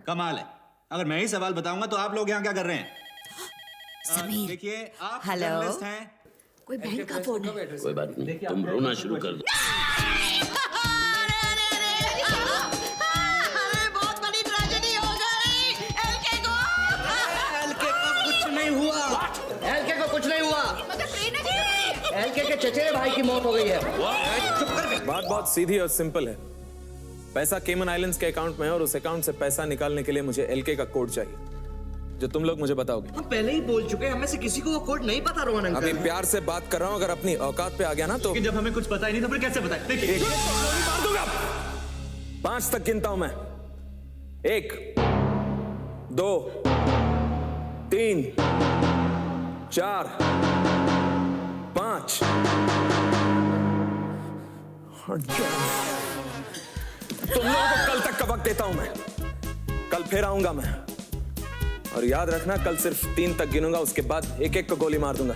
कमाल है, अगर मैं ही सवाल बताऊंगा तो आप लोग यहाँ क्या कर रहे हैं? समीर, देखिए, आप हेलो। जर्नलिस्ट हैं। कोई बहन का फोन है। कोई बात नहीं, तुम रोना शुरू कर दो। बहुत बड़ी ट्रेजेडी हो गई। एलके को कुछ नहीं हुआ। एलके को कुछ नहीं हुआ। एलके के चचेरे भाई की मौत हो गई है। बात बहुत सीधी और सिंपल है। पैसा केमन आइलैंड्स के अकाउंट में है और उस अकाउंट से पैसा निकालने के लिए मुझे एलके का कोड चाहिए, जो तुम लोग मुझे बताओगे। हम पहले ही बोल चुके हैं, हमें से किसी को वो कोड नहीं पता। रोहन अंकल, अभी प्यार से बात कर रहा हूँ, अगर अपनी औकात पे आ गया ना तो जब हमें कुछ पता ही नहीं तो फिर कैसे बताएं? देखिए, 5 तक गिनता हूं मैं। 1 2 3 4 5। तुम लोगों को कल तक का वक्त देता हूं मैं। कल फिर आऊंगा मैं, और याद रखना कल सिर्फ 3 तक गिनूंगा, उसके बाद एक-एक को गोली मार दूंगा।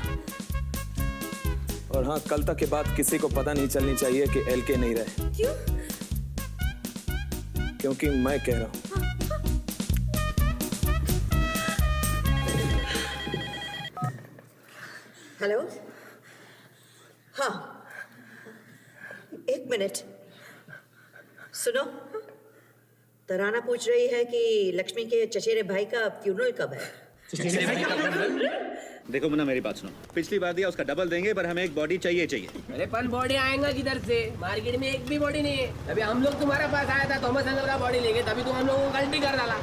और हाँ, कल तक के बाद किसी को पता नहीं चलनी चाहिए कि एलके नहीं रहे। क्यों? क्योंकि मैं कह रहा हूं। हेलो, हाँ, 1 मिनट सुनो। तराना पूछ रही है कि लक्ष्मी के चचेरे भाई का फ्यूनरल कब है। देखो मुन्ना, मेरी बात सुनो। पिछली बार दिया उसका डबल देंगे, पर हमें एक बॉडी चाहिए। अरे पर बॉडी आएगा किधर से? मार्केट में एक भी बॉडी नहीं है। अभी हम लोग तुम्हारे पास आया था, थॉमस अंकल का बॉडी लेके, तभी तुम हम लोगों को गलती कर डाला।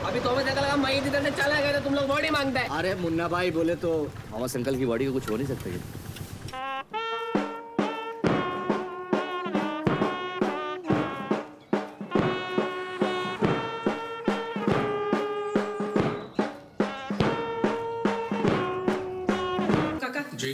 अभी थॉमस अंकल का मई इधर से चला गया तो तुम लोग बॉडी मांगता है। अरे मुन्ना भाई बोले तो थॉमस अंकल की बॉडी को कुछ हो नहीं सकता। जी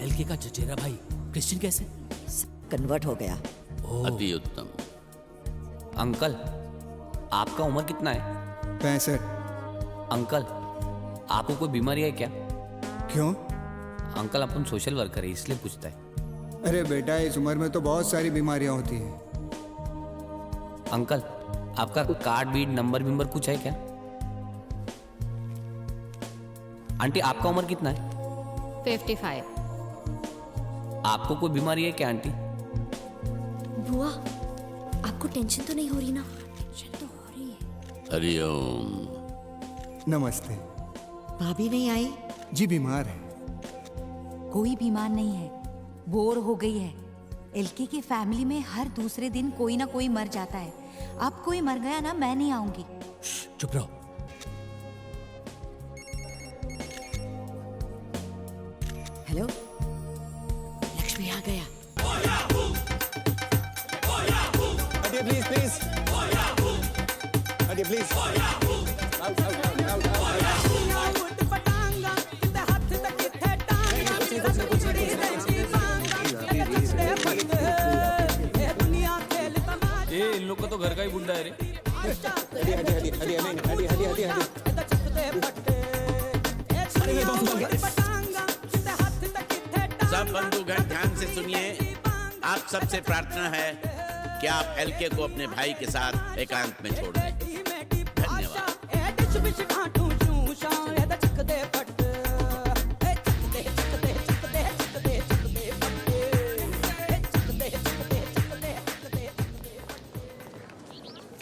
एलके का चचेरा भाई क्रिश्चियन कैसे कन्वर्ट हो गया? अति उत्तम। अंकल, आपका उम्र कितना है? 65। अंकल, आपको कोई बीमारी है क्या? क्यों? अंकल, अपन सोशल वर्कर है इसलिए पूछता है। अरे बेटा, इस उम्र में तो बहुत सारी बीमारियां होती हैं। अंकल, आपका कार्ड बीट नंबर विंबर कुछ है क्या? आंटी, आपका उम्र कितना है? 55। आपको कोई बीमारी है क्या आंटी? बुआ, आपको टेंशन तो नहीं हो रही ना? टेंशन तो हो रही है। हरिओम। नमस्ते। भाभी नहीं आई? जी बीमार है। कोई बीमार नहीं है, बोर हो गई है। एलके की फैमिली में हर दूसरे दिन कोई ना कोई मर जाता है। अब कोई मर गया ना, मैं नहीं आऊंगी। चुप रहो। हेलो, लक्ष्मी आ गया। हटिए प्लीज, प्लीज हटिए प्लीज। ए इन लोग का तो घर का ही गुंडा है रे। सब बंधुगण ध्यान से सुनिए। आप सबसे प्रार्थना है कि आप एलके को अपने भाई के साथ एकांत में छोड़ दें।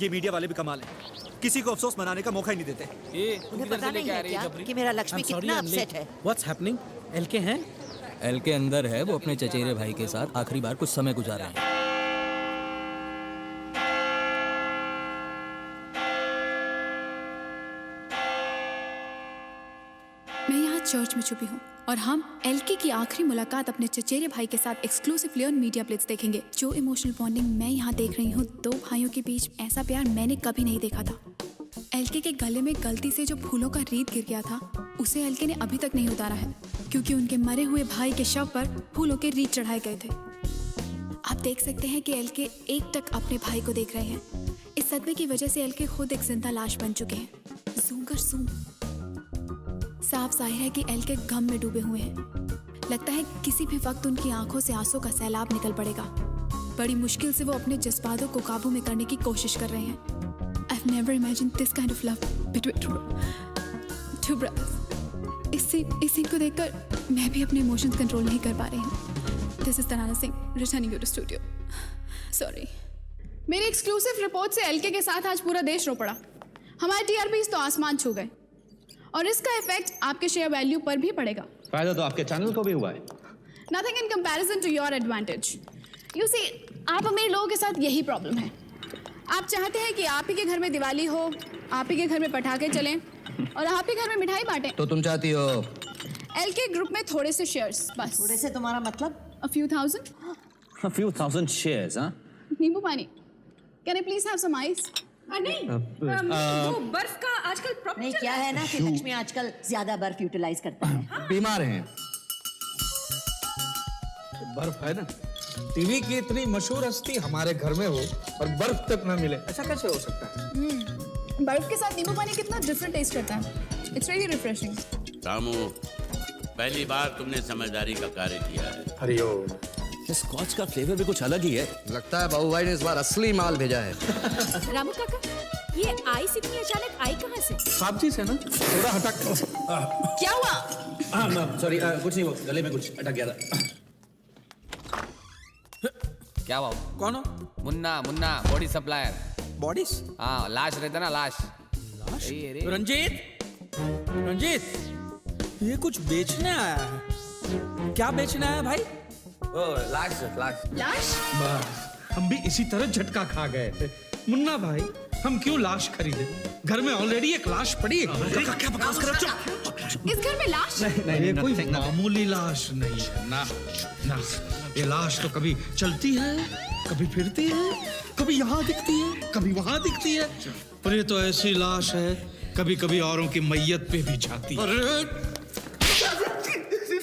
ये मीडिया वाले भी कमाल है, किसी को अफसोस मनाने का मौका ही नहीं देते। उन्हें पता नहीं है क्या कि मेरा लक्ष्मी कितना अपसेट है। What's happening? एलके हैं? एलके अंदर है, वो अपने चचेरे भाई के साथ आखिरी बार कुछ समय गुजारे हैं। मैं यहाँ चर्च में छुपी हूँ और हम एलके की आखिरी मुलाकात अपने चचेरे भाई के साथ एक्सक्लूसिवली ऑन मीडिया ब्लिट्ज देखेंगे। जो इमोशनल बॉन्डिंग मैं यहाँ देख रही हूँ, दो भाइयों के बीच ऐसा प्यार मैंने कभी नहीं देखा था। एलके के गले में गलती से जो फूलों का रीत गिर गया था, उसे एलके ने अभी तक नहीं उतारा है, क्योंकि उनके मरे हुए भाई के शव पर फूलों के रीत चढ़ाए गए थे। आप देख सकते हैं कि एलके एकटक अपने भाई को देख रहे हैं। इस सदमे की वजह से एलके खुद एक जिंदा लाश बन चुके हैं। ज़ूंगर ज़ूम। साफ जाहिर है कि एलके गम में डूबे हुए हैं। लगता है किसी भी वक्त उनकी आंखों से आंसू का सैलाब निकल पड़ेगा। बड़ी मुश्किल से वो अपने जज्बातों को काबू में करने की कोशिश कर रहे हैं। I've never imagined this kind of love between two brothers. इस सीन को देखकर मैं भी अपने इमोशंस कंट्रोल नहीं कर पा रही हूँ। This is Tarana Singh, returning you to studio. Sorry. मेरी एक्सक्लूसिव रिपोर्ट से एलके के साथ आज पूरा देश रो पड़ा। हमारे टीआरपीज़ तो आसमान छू गए और इसका इफेक्ट आपके शेयर वैल्यू पर भी पड़ेगा। फायदा तो आपके चैनल को भी हुआ है। Nothing in comparison to your advantage. You see, आप अमीर लोगों के साथ यही प्रॉब्लम है। आप चाहते हैं कि आप ही के घर में दिवाली हो, आप ही के घर में पटाखे चलें और आप ही घर में मिठाई बांटें। तो तुम चाहती हो एलके ग्रुप में थोड़े से शेयर्स बस। थोड़े से तुम्हारा मतलब? A few thousand. A few thousand shares, हाँ? नींबू पानी। Can I please have some ice? नहीं, वो बर्फ का आजकल प्रॉब्लम नहीं, क्या है ना कि लक्ष्मी आजकल ज्यादा बर्फ यूटिलाइज करता है। बीमार हैं। बर्फ है ना, टीवी की इतनी मशहूर हस्ती हमारे घर में हो और बर्फ तक ना मिले, ऐसा कैसे हो सकता है? बर्फ के साथ नींबू पानी कितना डिफरेंट टेस्ट करता है। It's really refreshing. रामू, पहली बार तुमने समझदारी का कार्य किया है। हरिओम। स्कॉच का फ्लेवर भी कुछ अलग ही है। लगता है बाबू भाई ने इस बार असली माल भेजा है। रामू काका, ये आइस इतनी अचानक आई कहाँ से? सब्जी से ना, थोड़ा हटक। क्या हुआ? सॉरी, कुछ नहीं, वो गले में कुछ अटक गया था। क्या बाबू? कौन हो? Munna Munna body supplier. Bodies? हाँ, लाश रहता ना, लाश। लाश? रंजीत, रंजीत, ये कुछ बेचने आया है। क्या बेचने आया भाई? लाश लाश लाश। हम भी इसी तरह झटका खा गए थे मुन्ना भाई। हम क्यों लाश खरीदे? घर में ऑलरेडी एक लाश पड़ी है। क्या बकवास कर रहे हो? इस घर में लाश? नहीं, ये कोई मामूली लाश नहीं है ना। ना, ये लाश तो कभी चलती है, कभी फिरती है, कभी यहाँ दिखती है, कभी वहाँ दिखती है, पर ये तो ऐसी लाश है कभी कभी औरों की मैयत पे भी जाती है।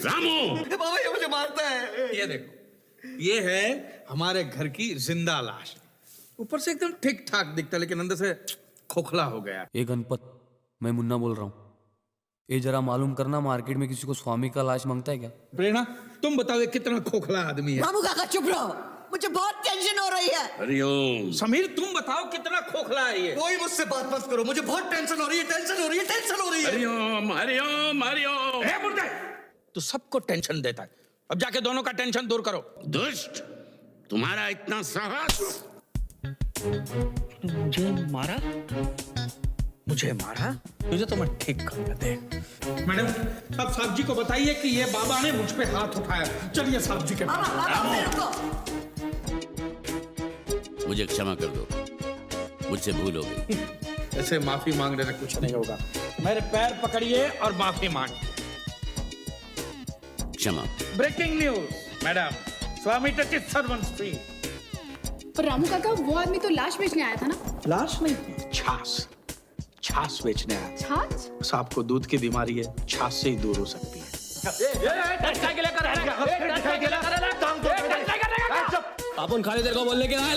रामू, बाबा ये मुझे मारता है। ये देखो, ये है हमारे घर की जिंदा लाश। ऊपर से एकदम ठीक ठाक दिखता है, लेकिन अंदर से खोखला हो गया। ये गणपत, मैं मुन्ना बोल रहा हूँ। ये जरा मालूम करना, मार्केट में किसी को स्वामी का लाश मांगता है क्या? प्रेरणा, तुम बताओ ये कितना खोखला आदमी है। बाबू काका चुप रहो, मुझे बहुत टेंशन हो रही है। हरिओम। समीर, तुम बताओ कितना खोखला है ये। कोई मुझसे बात मत करो, मुझे बहुत टेंशन हो रही है, टेंशन हो रही है, टेंशन हो रही है। हरिओम, हरिओम, हरिओम। ए मुर्दे, तू सबको टेंशन देता है। अब जाके दोनों का टेंशन दूर करो। दुष्ट, तुम्हारा इतना साहस। मुझे मारा? मुझे मारा? तुझे तो मैं ठीक कर दे। मैडम, अब साहब जी को बताइए कि ये बाबा ने मुझ पे हाथ उठाया। चलिए साहब जी के पास। मुझे क्षमा कर दो, मुझसे भूल हो गई। ऐसे माफी मांगने से कुछ नहीं होगा। मेरे पैर पकड़िए और माफी मांग। क्षमा। ब्रेकिंग न्यूज मैडम, स्वामी टचित सर्वंट्स फ्री। पर रामू काका, वो आदमी तो लाश बेचने आया था ना? लाश नहीं, छाछ। छाछ बेचने आया। छाछ? साहब को दूध की बीमारी है, छाछ से ही दूर हो सकती है। अपन खाली देर को बोलने के आए।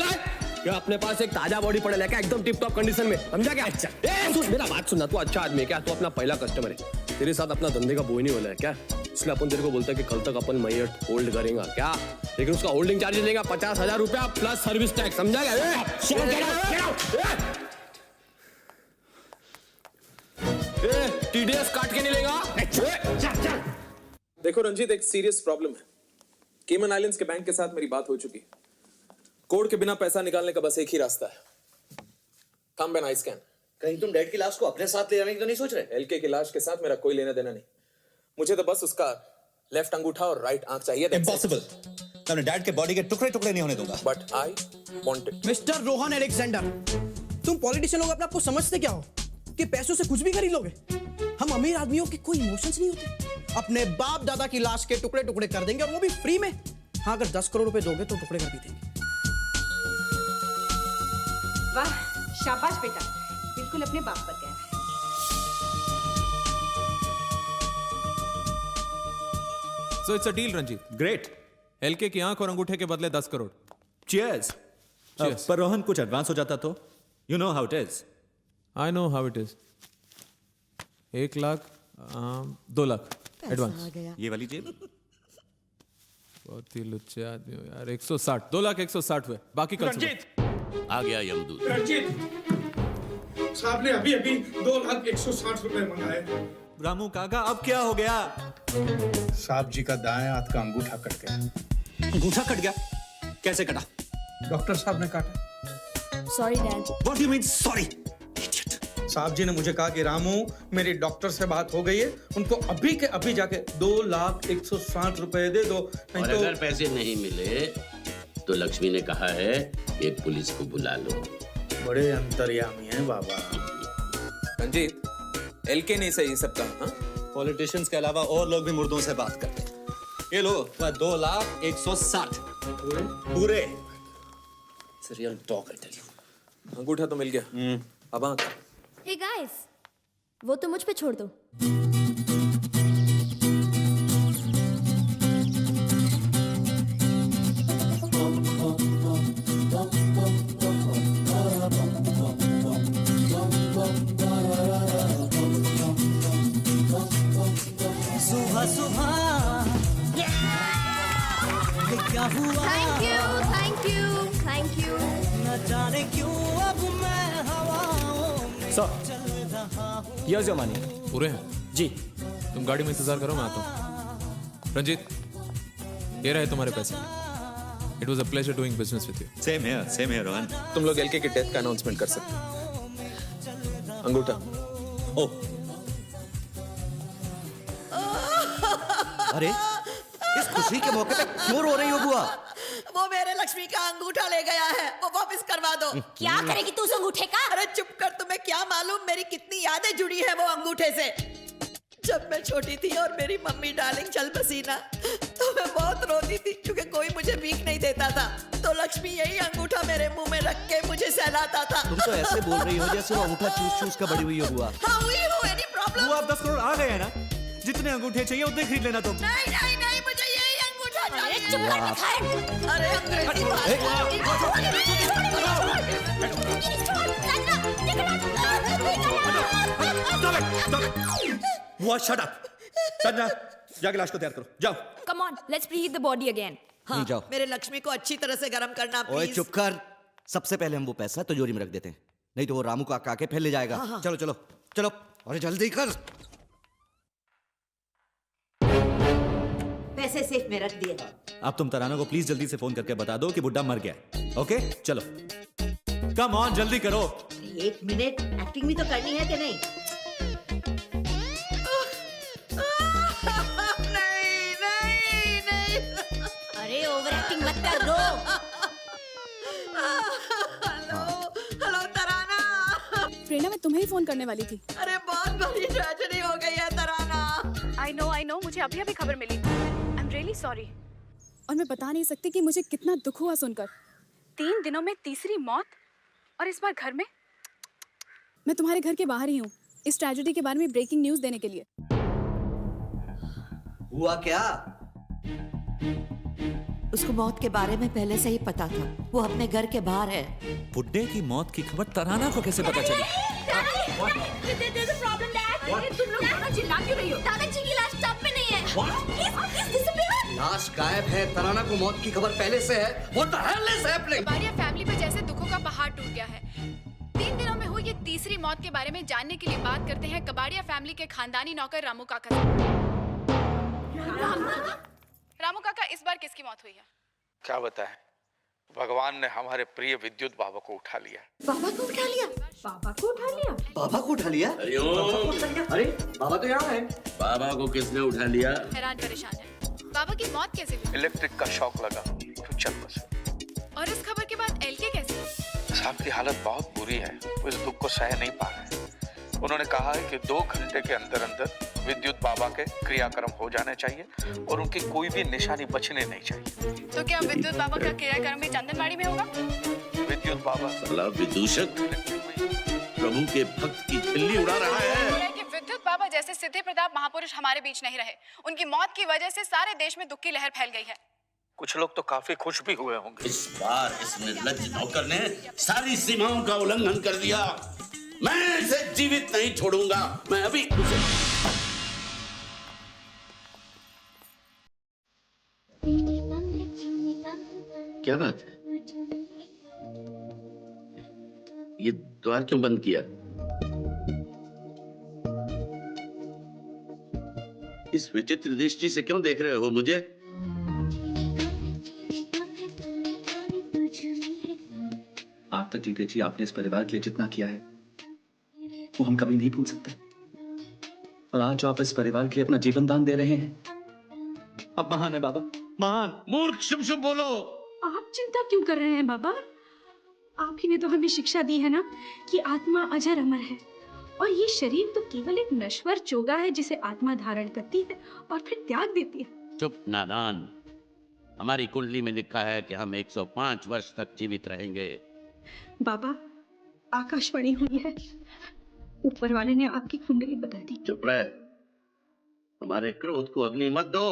क्या अपने पास एक ताजा बॉडी पड़े लेके एकदम टिप टॉप कंडीशन में, समझा क्या? अच्छा सुन मेरा बात सुनना, तू अच्छा आदमी है क्या? तू अपना पहला कस्टमर है, तेरे साथ अपना धंधे का बोझ नहीं हो रहा है क्या? इसलिए अपन तेरे को बोलते हैं कि कल तक अपन मैयट होल्ड करेंगा क्या, लेकिन उसका होल्डिंग चार्जेस लेगा 50,000 रुपया प्लस सर्विस टैक्स, समझा क्या? TDS काट के नहीं लेगा। देखो रंजीत, एक सीरियस प्रॉब्लम है। केमन आइलैंड्स के बैंक के साथ मेरी बात हो चुकी। कोड के बिना पैसा निकालने का बस एक ही रास्ता है, कम एंड आई स्कैन। कहीं तुम डैड की लाश को अपने साथ ले जाने की तो नहीं सोच रहे? एलके की लाश के साथ मेरा कोई लेना देना नहीं, मुझे तो बस उसका लेफ्ट अंगूठा और राइट आंख चाहिए। इम्पॉसिबल, मैं अपने डैड के बॉडी के टुकड़े टुकड़े नहीं होने दूंगा। But I want it. Mister Rohan Alexander, तुम पॉलिटिशियन लोग अपने आप को समझते क्या हो कि पैसों से कुछ भी खरीद लोगे? हम अमीर आदमियों के कोई इमोशंस नहीं होते, अपने बाप दादा की लाश के टुकड़े टुकड़े कर देंगे और वो भी फ्री में। हाँ, अगर 10 करोड़ रुपए दोगे तो टुकड़े कर भी देंगे। वाह शाबाश बेटा, बिल्कुल अपने बाप पर गया है। So it's a deal, Ranjit. Great. LK की आंख और अंगूठे के बदले 10 करोड़। Cheers. पर रोहन कुछ एडवांस हो जाता तो? You know how it is. I know how it is. 1 lakh 2 lakh advance. ये वाली जेब? बहुत ही लुच्चे आदमी हो यार। 160, 2 लाख 160 हुए, बाकी कल सुबह। आ गया यमदूत। रंजीत साहब ने अभी अभी 2,160 रुपए मंगाए। रामू काका, अब क्या हो गया? साहब जी का दाएं हाथ का अंगूठा कट गया। अंगूठा कट गया? कैसे कटा? डॉक्टर साहब ने काटा। Sorry dad. What do you mean sorry? साहब जी ने मुझे कहा कि रामू मेरी डॉक्टर से बात हो गई है, उनको अभी के अभी जाके 2,160 रुपए दे दो, नहीं और तो अगर पैसे नहीं मिले तो लक्ष्मी ने कहा है एक पुलिस को बुला लो। बड़े अंतर्यामी हैं बाबा। रंजीत, एलके नहीं सही सब काम। हाँ, पॉलिटिशियंस के अलावा और लोग भी मुर्दों से बात करते हैं। ये लो 2,160 पूरे। रियल टॉक है, टेल यू। अंगूठा तो मिल गया, अब आंख। हे गाइस, वो तो मुझ पे छोड़ दो। सुबह सुबह क्या हुआ? Thank you thank you thank you. न जाने क्यों अब मैं हवाओं में सर, here's your money. पूरे हैं जी। तुम गाड़ी में इंतजार करो, मैं आता हूँ। रंजीत, ये रहे तुम्हारे पैसे। It was a pleasure doing business with you. Same here, Rohan. तुम लोग एलके के डेथ का अनाउंसमेंट कर सकते हो। अंगूठा। ओ। अरे, इस खुशी के मौके पे क्यों रो रही हो बुआ? वो मेरे लक्ष्मी का अंगूठा ले गया है, वो वापस करवा दो। क्या करेगी तू उस अंगूठे का? अरे चुप कर, तुम्हें क्या मालूम मेरी कितनी यादें जुड़ी है वो अंगूठे से। जब मैं छोटी थी और मेरी मम्मी डार्लिंग चल बसी ना, तो मैं बहुत रोती थी क्योंकि कोई मुझे भीख नहीं देता था। तो लक्ष्मी यही अंगूठा मेरे मुंह में रख के मुझे सहलाता था। तुम तो ऐसे बोल रही हो जैसे वो अंगूठा चूस कर बड़ी हुई हो बुआ। हाँ हुई हो, एनी प्रॉब्लम? वो आप 10 करोड़ आ गए हैं ना, जितने अंगूठे चाहिए उतने खरीद लेना तुम। नहीं नहीं नहीं, मुझे यही अंगूठा चाहिए। चुप कर दिखाए। अरे अंग्रेजी वो शट अप। संजना, जाके लाश को तैयार करो, जाओ। Come on, let's preheat the body again. हाँ, जाओ। मेरे लक्ष्मी को अच्छी तरह से गर्म करना ओए प्लीज। चुप कर। सबसे पहले हम वो पैसा तिजोरी में रख देते हैं, नहीं तो वो रामू काका आके फिर ले जाएगा। हाँ, हाँ। चलो चलो चलो, अरे जल्दी कर। पैसे सेफ में रख दिए। अब तुम तराना को प्लीज जल्दी से फोन करके बता दो कि बुड्ढा मर गया। ओके, चलो कम ऑन, जल्दी करो। 1 मिनट, एक्टिंग भी तो करनी है कि नहीं? नहीं नहीं। अरे ओवर एक्टिंग मत कर, रो। हेलो तराना। प्रेरणा, मैं तुम्हें ही फोन करने वाली थी। अरे बहुत बड़ी ट्रेजेडी हो गई है तराना। आई नो, मुझे अभी अभी खबर मिली। I am really sorry. और मैं बता नहीं सकती कि मुझे कितना दुख हुआ सुनकर। 3 दिनों में तीसरी मौत, और इस बार घर में। मैं तुम्हारे घर के बाहर ही हूँ, इस ट्रेजेडी के बारे में ब्रेकिंग न्यूज देने के लिए। हुआ क्या? उसको मौत के बारे में पहले से ही पता था। वो अपने घर के बाहर है। बुड्ढे की मौत की खबर तराना को कैसे पता चली? तुम लोग दोनों चिल्ला क्यों रही हो? दादाजी की लाश टब में नहीं है। लाश गायब है, तराना को मौत की खबर पहले से है। What the hell is happening? Kabadia family पे जैसे दुखों का पहाड़ टूट गया है। 3 दिनों में हुई ये तीसरी मौत के बारे में जानने के लिए बात करते हैं कबाड़िया फैमिली के खानदानी नौकर रामू काका से। रामू काका, इस बार किसकी मौत हुई है? क्या बताएं, भगवान ने हमारे प्रिय विद्युत बाबा को उठा लिया। बाबा को उठा लिया? बाबा को उठा लिया? बाबा को उठा लिया? अरे बाबा तो यहाँ है। बाबा को किसने उठा लिया? हैरान परेशान है। बाबा की मौत कैसे हुई? इलेक्ट्रिक का शॉक लगा तो चल बसे। और इस खबर के बाद एलके कैसे? साहब की हालत बहुत बुरी है, वो इस दुख को सह नहीं पा रहे। उन्होंने कहा है कि 2 घंटे के अंदर अंदर विद्युत बाबा के क्रियाक्रम हो जाने चाहिए और उनकी कोई भी निशानी बचने नहीं चाहिए। तो क्या विद्युत बाबा का क्रियाक्रम भी चंदनबाड़ी में होगा? विद्युत बाबा साला विदूषक प्रभु के भक्त की खिल्ली उड़ा रहा है। कि विद्युत बाबा जैसे सिद्धि प्रताप महापुरुष हमारे बीच नहीं रहे। उनकी मौत की वजह से सारे देश में दुख की लहर फैल गई है। कुछ लोग तो काफी खुश भी हुए होंगे। इस बार इस निर्लज्ज नौकर ने सारी सीमाओं का उल्लंघन कर दिया। मैं इसे जीवित नहीं छोड़ूंगा। मैं अभी उसे क्या बात है? ये द्वार क्यों बंद किया? इस विचित्र दृष्टि से क्यों देख रहे हो मुझे? आप तक जीते जी आपने इस परिवार के लिए जितना किया है वो हम कभी नहीं भूल सकते। और आज जो आप इस परिवार के लिए अपना जीवन दान दे रहे हैं, अब महान है बाबा, महान। मूर्ख, शुभ शुभ बोलो। आप चिंता क्यों कर रहे हैं बाबा? आप ही ने तो हमें शिक्षा दी है ना कि आत्मा अजर अमर है और ये शरीर तो केवल एक नश्वर चोगा है जिसे आत्मा धारण करती है और फिर त्याग देती है। चुप नादान। हमारी कुंडली में लिखा है कि हम 105 वर्ष तक जीवित रहेंगे। बाबा, आकाशवाणी हुई है, ऊपर वाले ने आपकी कुंडली बता दी। चुप रहे। हमारे क्रोध को अग्नि मत दो।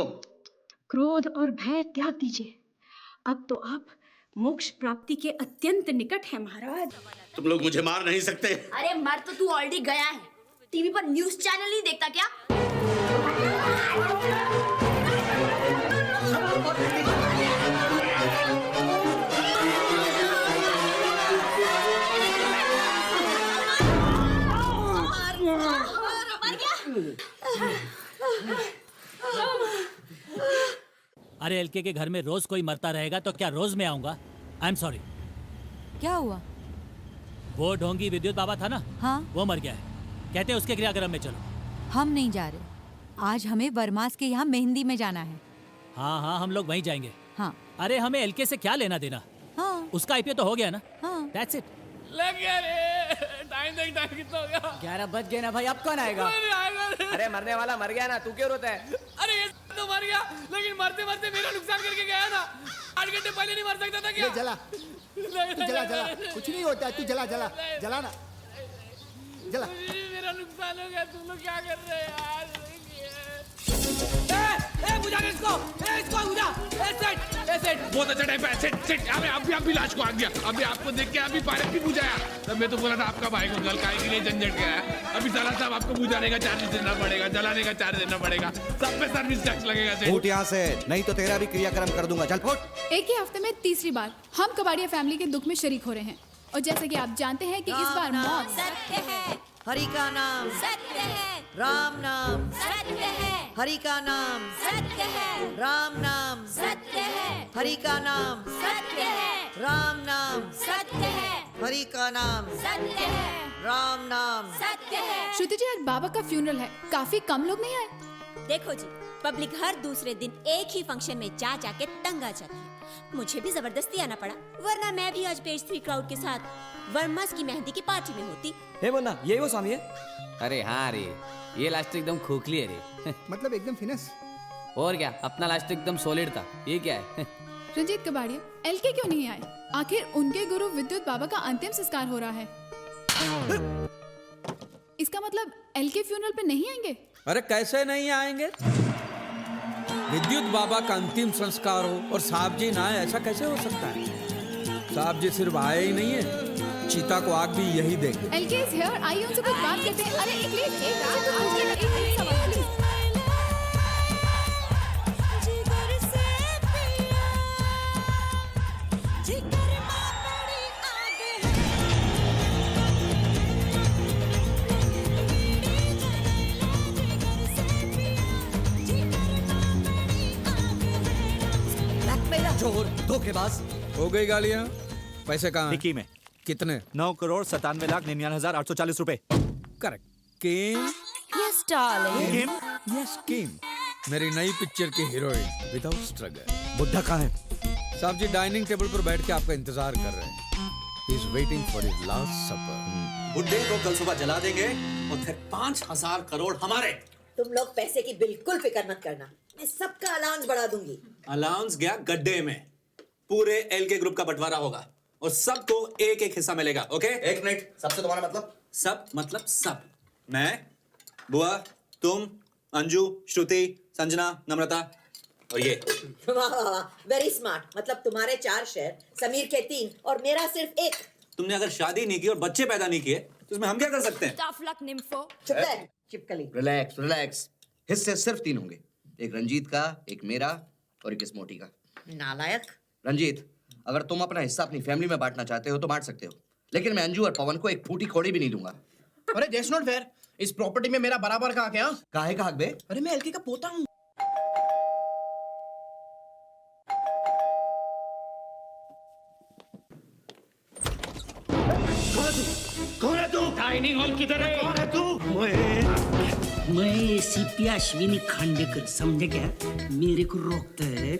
क्रोध और भय त्याग दीजिए। अब तो आप मोक्ष प्राप्ति के अत्यंत निकट हैं महाराज। तुम लोग मुझे मार नहीं सकते। अरे मर तो तू ऑलरेडी गया है। टीवी पर न्यूज़ चैनल नहीं देखता क्या? अरे एलके के घर में रोज कोई मरता रहेगा तो क्या रोज मैं आऊंगा? I am sorry. क्या हुआ? वो ढोंगी विद्युत बाबा था ना, हाँ, वो मर गया है। कहते हैं उसके क्रियाक्रम में चलो। हम नहीं जा रहे। आज हमें वर्मास के यहाँ मेहंदी में जाना है। हाँ हाँ, हम लोग वहीं जाएंगे। हाँ। अरे हमें एलके से क्या लेना देना? हाँ। उसका आईपीओ तो हो गया ना। हाँ। That's it. लग गया रे। टाइम कितना हो गया? 11 बज गए ना भाई, अब कौन आएगा? अरे मरने वाला मर गया ना, तू क्यों रोता है? अरे ये तो मर गया, लेकिन मरते मरते मेरा नुकसान करके गया ना। 8 घंटे पहले नहीं मर सकता था क्या? जला जला, कुछ नहीं होता, तू जला जला जला ना, जला। मेरा नुकसान हो गया, तुम लोग क्या कर रहे हैं यार? बुझा दे इसको, इसको बुझा। सेट बहुत अच्छा टाइम पे। सेट अभी लाश को आ गया। अभी आपको देख के अभी पायलट भी बुझाया। तब मैं तो बोला था आपका भाई को गल काय के लिए झंझट गया है। अभी साला साहब आपको बुझाने का चार्ज देना पड़ेगा, जलाने का चार्ज देना पड़ेगा, सब पे सर्विस टैक्स लगेगा। सेठ फुट यहाँ से, नहीं तो तेरा भी क्रियाक्रम कर दूंगा। चल फुट। एक ही हफ्ते में तीसरी बार हम कबाड़िया फैमिली के दुख में शरीक हो रहे हैं और जैसा कि आप जानते हैं कि इस बार मौत सत्य है, हरि का नाम सत्य है, राम नाम सत्य है, हरि का नाम सत्य है, राम नाम सत्य है, हरि का नाम सत्य है, राम नाम सत्य है, हरि का नाम सत्य है, राम नाम सत्य है। श्रुति जी, आज बाबा का फ्यूनरल है, काफी कम लोग नहीं आए। देखो जी, पब्लिक हर दूसरे दिन एक ही फंक्शन में जा जाके तंग आ जाती है। मुझे भी जबरदस्ती आना पड़ा, वरना मैं भी आज पेज 3 क्राउड के साथ वर्मास की मेहंदी की पार्टी में होती। हे मुन्ना, ये वो स्वामी है? अरे हाँ रे, ये लास्ट तो एकदम खोखली है रे। मतलब एकदम फिनिश। और क्या, अपना लास्ट तो एकदम सॉलिड था। ये क्या है? रंजीत कबाड़िया, एलके क्यों नहीं आए? आखिर उनके गुरु विद्युत बाबा का अंतिम संस्कार हो रहा है। इसका मतलब एलके फ्यूनरल पे नहीं आएंगे? अरे कैसे नहीं आएंगे? विद्युत बाबा का अंतिम संस्कार हो और साहब जी ना आए, ऐसा कैसे हो सकता है? साहब जी सिर्फ आए ही नहीं है, चीता को आग भी यही देंगे। एलके इज हियर, आइए उनसे कुछ बात करते हैं। अरे एक सवाल प्लीज। चोर, धोखेबाज। हो गई गालियां? पैसे कहाँ हैं? निकी में। कितने? 9,97,98,840 रुपए। Correct. Kim? Yes darling. Kim? Yes Kim. मेरी नई पिक्चर की हीरोइन विदाउट स्ट्रगल। बुड्ढा कहाँ है? साहब जी डाइनिंग टेबल पर बैठ के आपका इंतजार कर रहे हैं। He is waiting for his last supper. बुड्ढे को कल सुबह जला देंगे और फिर 5,000 करोड़ हमारे। तुम लोग पैसे की बिल्कुल फिक्र मत करना, मैं सबका अलाउंस बढ़ा दूंगी। अलाउंस गया गड्ढे में। पूरे एलके ग्रुप का बंटवारा होगा और सबको एक एक हिस्सा मिलेगा। ओके? एक मिनट, सबसे तुम्हारा मतलब? सब मतलब सब। मैं, बुआ, तुम, अंजू, श्रुति, संजना, नम्रता और ये। वाह वाह वाह, वेरी स्मार्ट। मतलब तुम्हारे 4 शेयर, समीर के 3 और मेरा सिर्फ 1। तुमने अगर शादी नहीं की और बच्चे पैदा नहीं किए तो उसमें हम क्या कर सकते हैं? Tough luck nympho. चुप रह, चिपकली। Relax relax. हिस्से सिर्फ 3 होंगे, एक रंजीत का, एक मेरा और एक इस मोटी का। नालायक। रंजीत, अगर तुम अपना हिस्सा अपनी फैमिली में बांटना चाहते हो तो बांट सकते हो, लेकिन मैं अंजू और पवन को एक फूटी कौड़ी भी नहीं दूंगा। अरे दैट्स नॉट फेयर। इस प्रॉपर्टी में मेरा बराबर का क्या? काहे का हक बे? अरे मैं एलके का पोता हूँ। कौन है तू? डाइनिंग हॉल किधर है? कौन है तू? मैं सीपी अश्विनी खांडेकर, समझे क्या? मेरे को रोकता है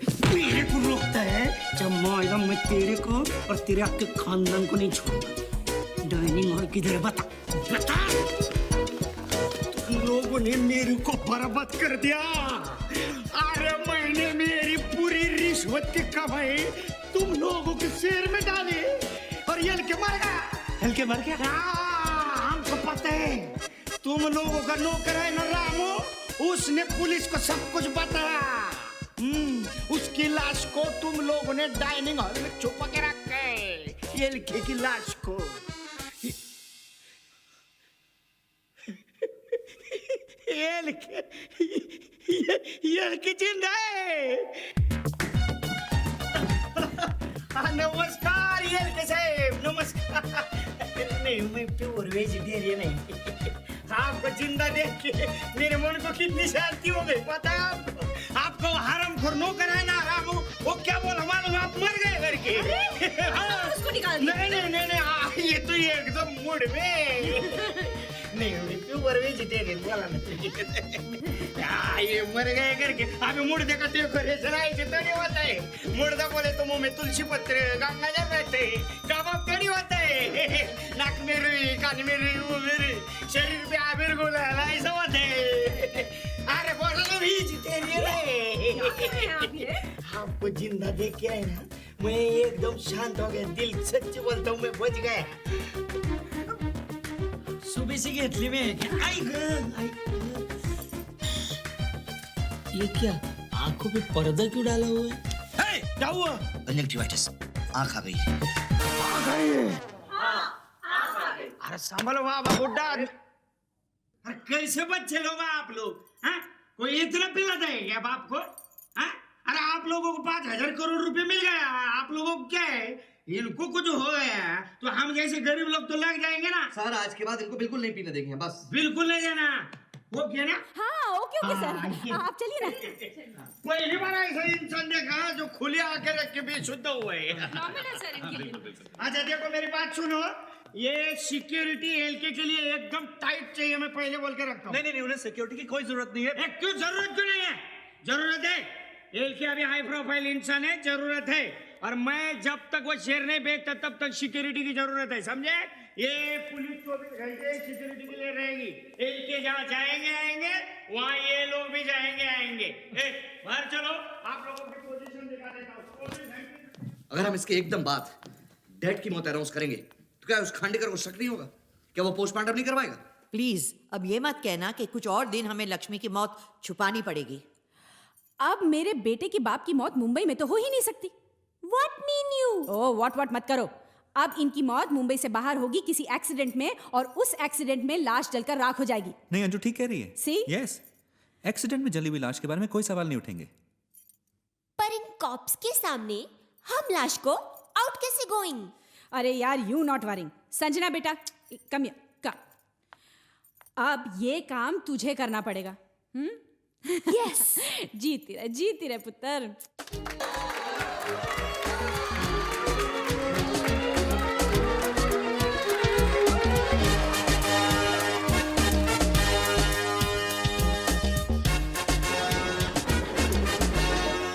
जब मायगा मैं तेरे को और तेरे आपके खानदान को नहीं छोड़ूंगा। डाइनिंग हॉल किधर है? बता। तुम लोगों ने मेरे को बर्बाद कर दिया। अरे मैंने मेरी पूरी रिश्वत की कमाई तुम लोगों के शेर में डाली और ये के मर गया। हल्के मर गया? हमको पता है तुम लोगों का नौकर है ना रामू, उसने पुलिस को सब कुछ बताया। उसकी लाश को तुम लोगों ने डाइनिंग हॉल में छुपा के रखा है। एलके की लाश को। एलके जिंदा है। नमस्कार एलके साहब, नमस्कार। नहीं, मैं प्योर वेजिटेरियन है। आपको जिंदा देख के मेरे मन को कितनी शांति हो गई, पता है आपको? आपको हरामखोर नौकर है ना रामू, वो क्या बोला मालूम? आप मर गए करके। हाँ। उसको निकाल दो। नहीं, ये तो एकदम मूड में। नहीं, प्योर वेजिटेरियन बोला ना। ये मर गए करके अभी मुर्दे का डेकोरेशन ऐसे तो नहीं होता है। मुर्दा बोले तो मुंह में तुलसी पत्र गंगा जल रहते हैं, कबाब तो नहीं होता है। नाक में रुई, कान में रुई, मुंह में रुई, शरीर पे आबिर गुलाल, ऐसा होता है। अरे बोला ना वेजिटेरियन है। आपको जिंदा देख के है ना, मैं एकदम शांत हो गया। दिल सच्ची बोलता हूँ, मैं बच गया। सुबह से घेतली में ये क्या आंखों पे पर्दा क्यों डाला हुआ है? क्या हुआ? कंजक्टिवाइटिस, आंख आ गई। अरे संभलो बाबा बुड्ढा। अरे कैसे बच्चे लोग आप लोग? हैं? कोई इतना पिलाता है क्या बाप को? हैं? अरे आप लोगों को 5,000 करोड़ रुपए मिल गया, आप लोगों को क्या है? इनको कुछ हो गया तो हम जैसे गरीब लोग तो लग जाएंगे ना। सर आज के बाद इनको बिल्कुल नहीं पीने देंगे, बस बिल्कुल नहीं देना। वो क्या ना? हाँ ओके सर, आप चलिए ना। पहली बार ऐसा इंसान देखा जो खुले आके रख के बेशुद्ध हुए। अच्छा देखो मेरी बात सुनो, ये सिक्योरिटी एलके के लिए एकदम टाइट चाहिए, मैं पहले बोल के रखता हूँ। नहीं, उन्हें सिक्योरिटी की कोई जरूरत नहीं है। क्यों जरूरत क्यों नहीं है? जरूरत है। एलके अभी हाई प्रोफाइल इंसान है, जरूरत है। और मैं जब तक वो शेयर नहीं बेचता तब तक सिक्योरिटी की जरूरत है, समझे? ये पुलिस 24 घंटे सिक्योरिटी के लिए रहेगी। एलके जहाँ जाएंगे आएंगे, वहाँ ये लोग भी जाएंगे आएंगे। बाहर चलो, आप लोगों की पोजीशन दिखा देता हूँ। अगर हम इसके एकदम बाद डेड की मौत अनाउंस करेंगे तो क्या उस खांडेकर को शक नहीं होगा? क्या वो पोस्टमार्टम नहीं करवाएगा? प्लीज अब ये मत कहना कि कुछ और दिन हमें लक्ष्मी की मौत छुपानी पड़ेगी। अब मेरे बेटे की बाप की मौत मुंबई में तो हो ही नहीं सकती। What mean you? Oh what मत करो। अब इनकी मौत मुंबई से बाहर होगी किसी एक्सीडेंट में, और उस एक्सीडेंट में लाश जलकर राख हो जाएगी। नहीं अंजू ठीक कह रही है। See? यस, एक्सीडेंट में जली हुई लाश के बारे में कोई सवाल नहीं उठेंगे। पर इन कॉप्स के सामने हम लाश को आउट कैसे गोइंग? अरे यार, यू नॉट वरिंग। संजना बेटा, कम हियर, कम। अब ये काम तुझे करना पड़ेगा। यस। जीती रहे पुत्र।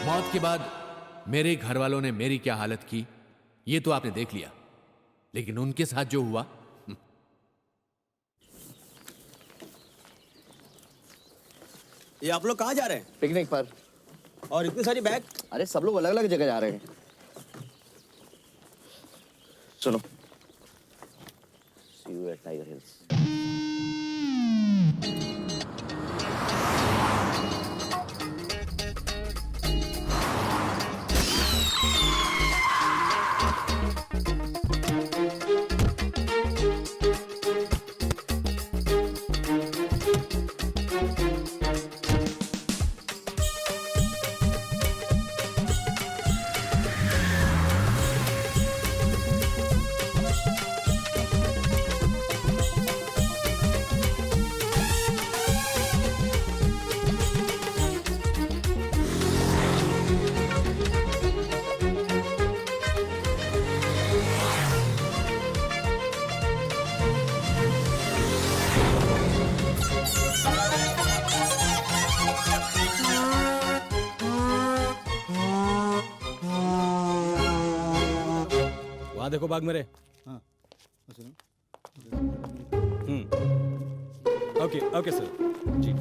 मौत के बाद मेरे घर वालों ने मेरी क्या हालत की ये तो आपने देख लिया, लेकिन उनके साथ जो हुआ। ये आप लोग कहाँ जा रहे हैं? पिकनिक पर। और इतनी सारी बैग? अरे सब लोग अलग अलग जगह जा रहे हैं। सुनो, See you at Tiger Hills. वहां देखो बाग मेरे। हाँ, ओके सर जी।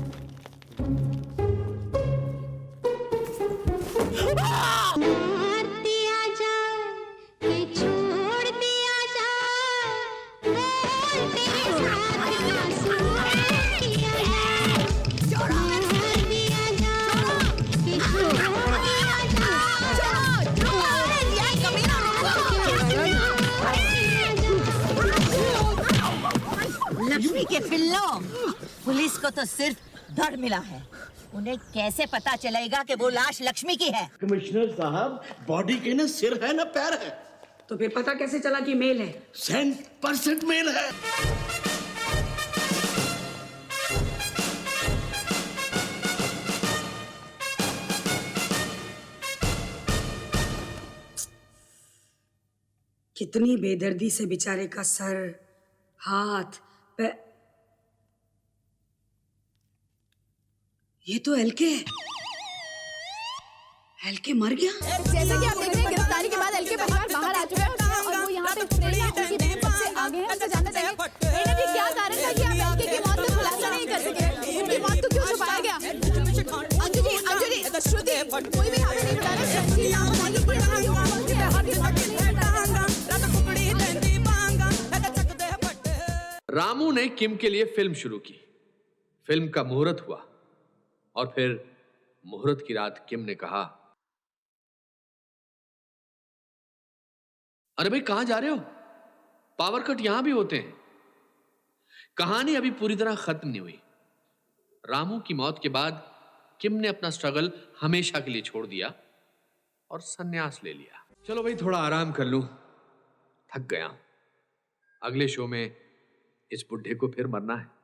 लक्ष्मी के पिल्लों, पुलिस को तो सिर्फ धड़ मिला है, उन्हें कैसे पता चलेगा कि वो लाश लक्ष्मी की है? कमिश्नर साहब, बॉडी के ना सिर है ना पैर है। तो फिर पता कैसे चला कि मेल है? 100% मेल है। कितनी बेदर्दी से बेचारे का सर, हाथ, पैर। ये तो एलके है। एलके मर गया। जैसा कि आप देख रहे हैं, गिरफ्तारी के बाद एलके परिवार बाहर आ चुका है और वो यहाँ पे प्रेरणा उनकी बहन सबसे आगे है। उनसे जानना चाहेंगे प्रेरणा जी, क्या कारण था कि आप एलके की मौत का खुलासा नहीं कर सके? उनकी मौत को क्यों छुपाया गया? अंजू जी, श्रुति, कोई भी हाथ नहीं उठा रहा। शशि नाम बताइए, प्रेरणा की मौत के हाथ नहीं उठा रहा। रामू ने किम के लिए फिल्म शुरू की। फिल्म का मुहूर्त हुआ और फिर मुहूर्त की रात किम ने कहा, अरे भाई कहां जा रहे हो? पावर कट यहां भी होते हैं। कहानी अभी पूरी तरह खत्म नहीं हुई। रामू की मौत के बाद किम ने अपना स्ट्रगल हमेशा के लिए छोड़ दिया और संन्यास ले लिया। चलो भाई थोड़ा आराम कर लूं, थक गया। अगले शो में इस बुढ़े को फिर मरना है।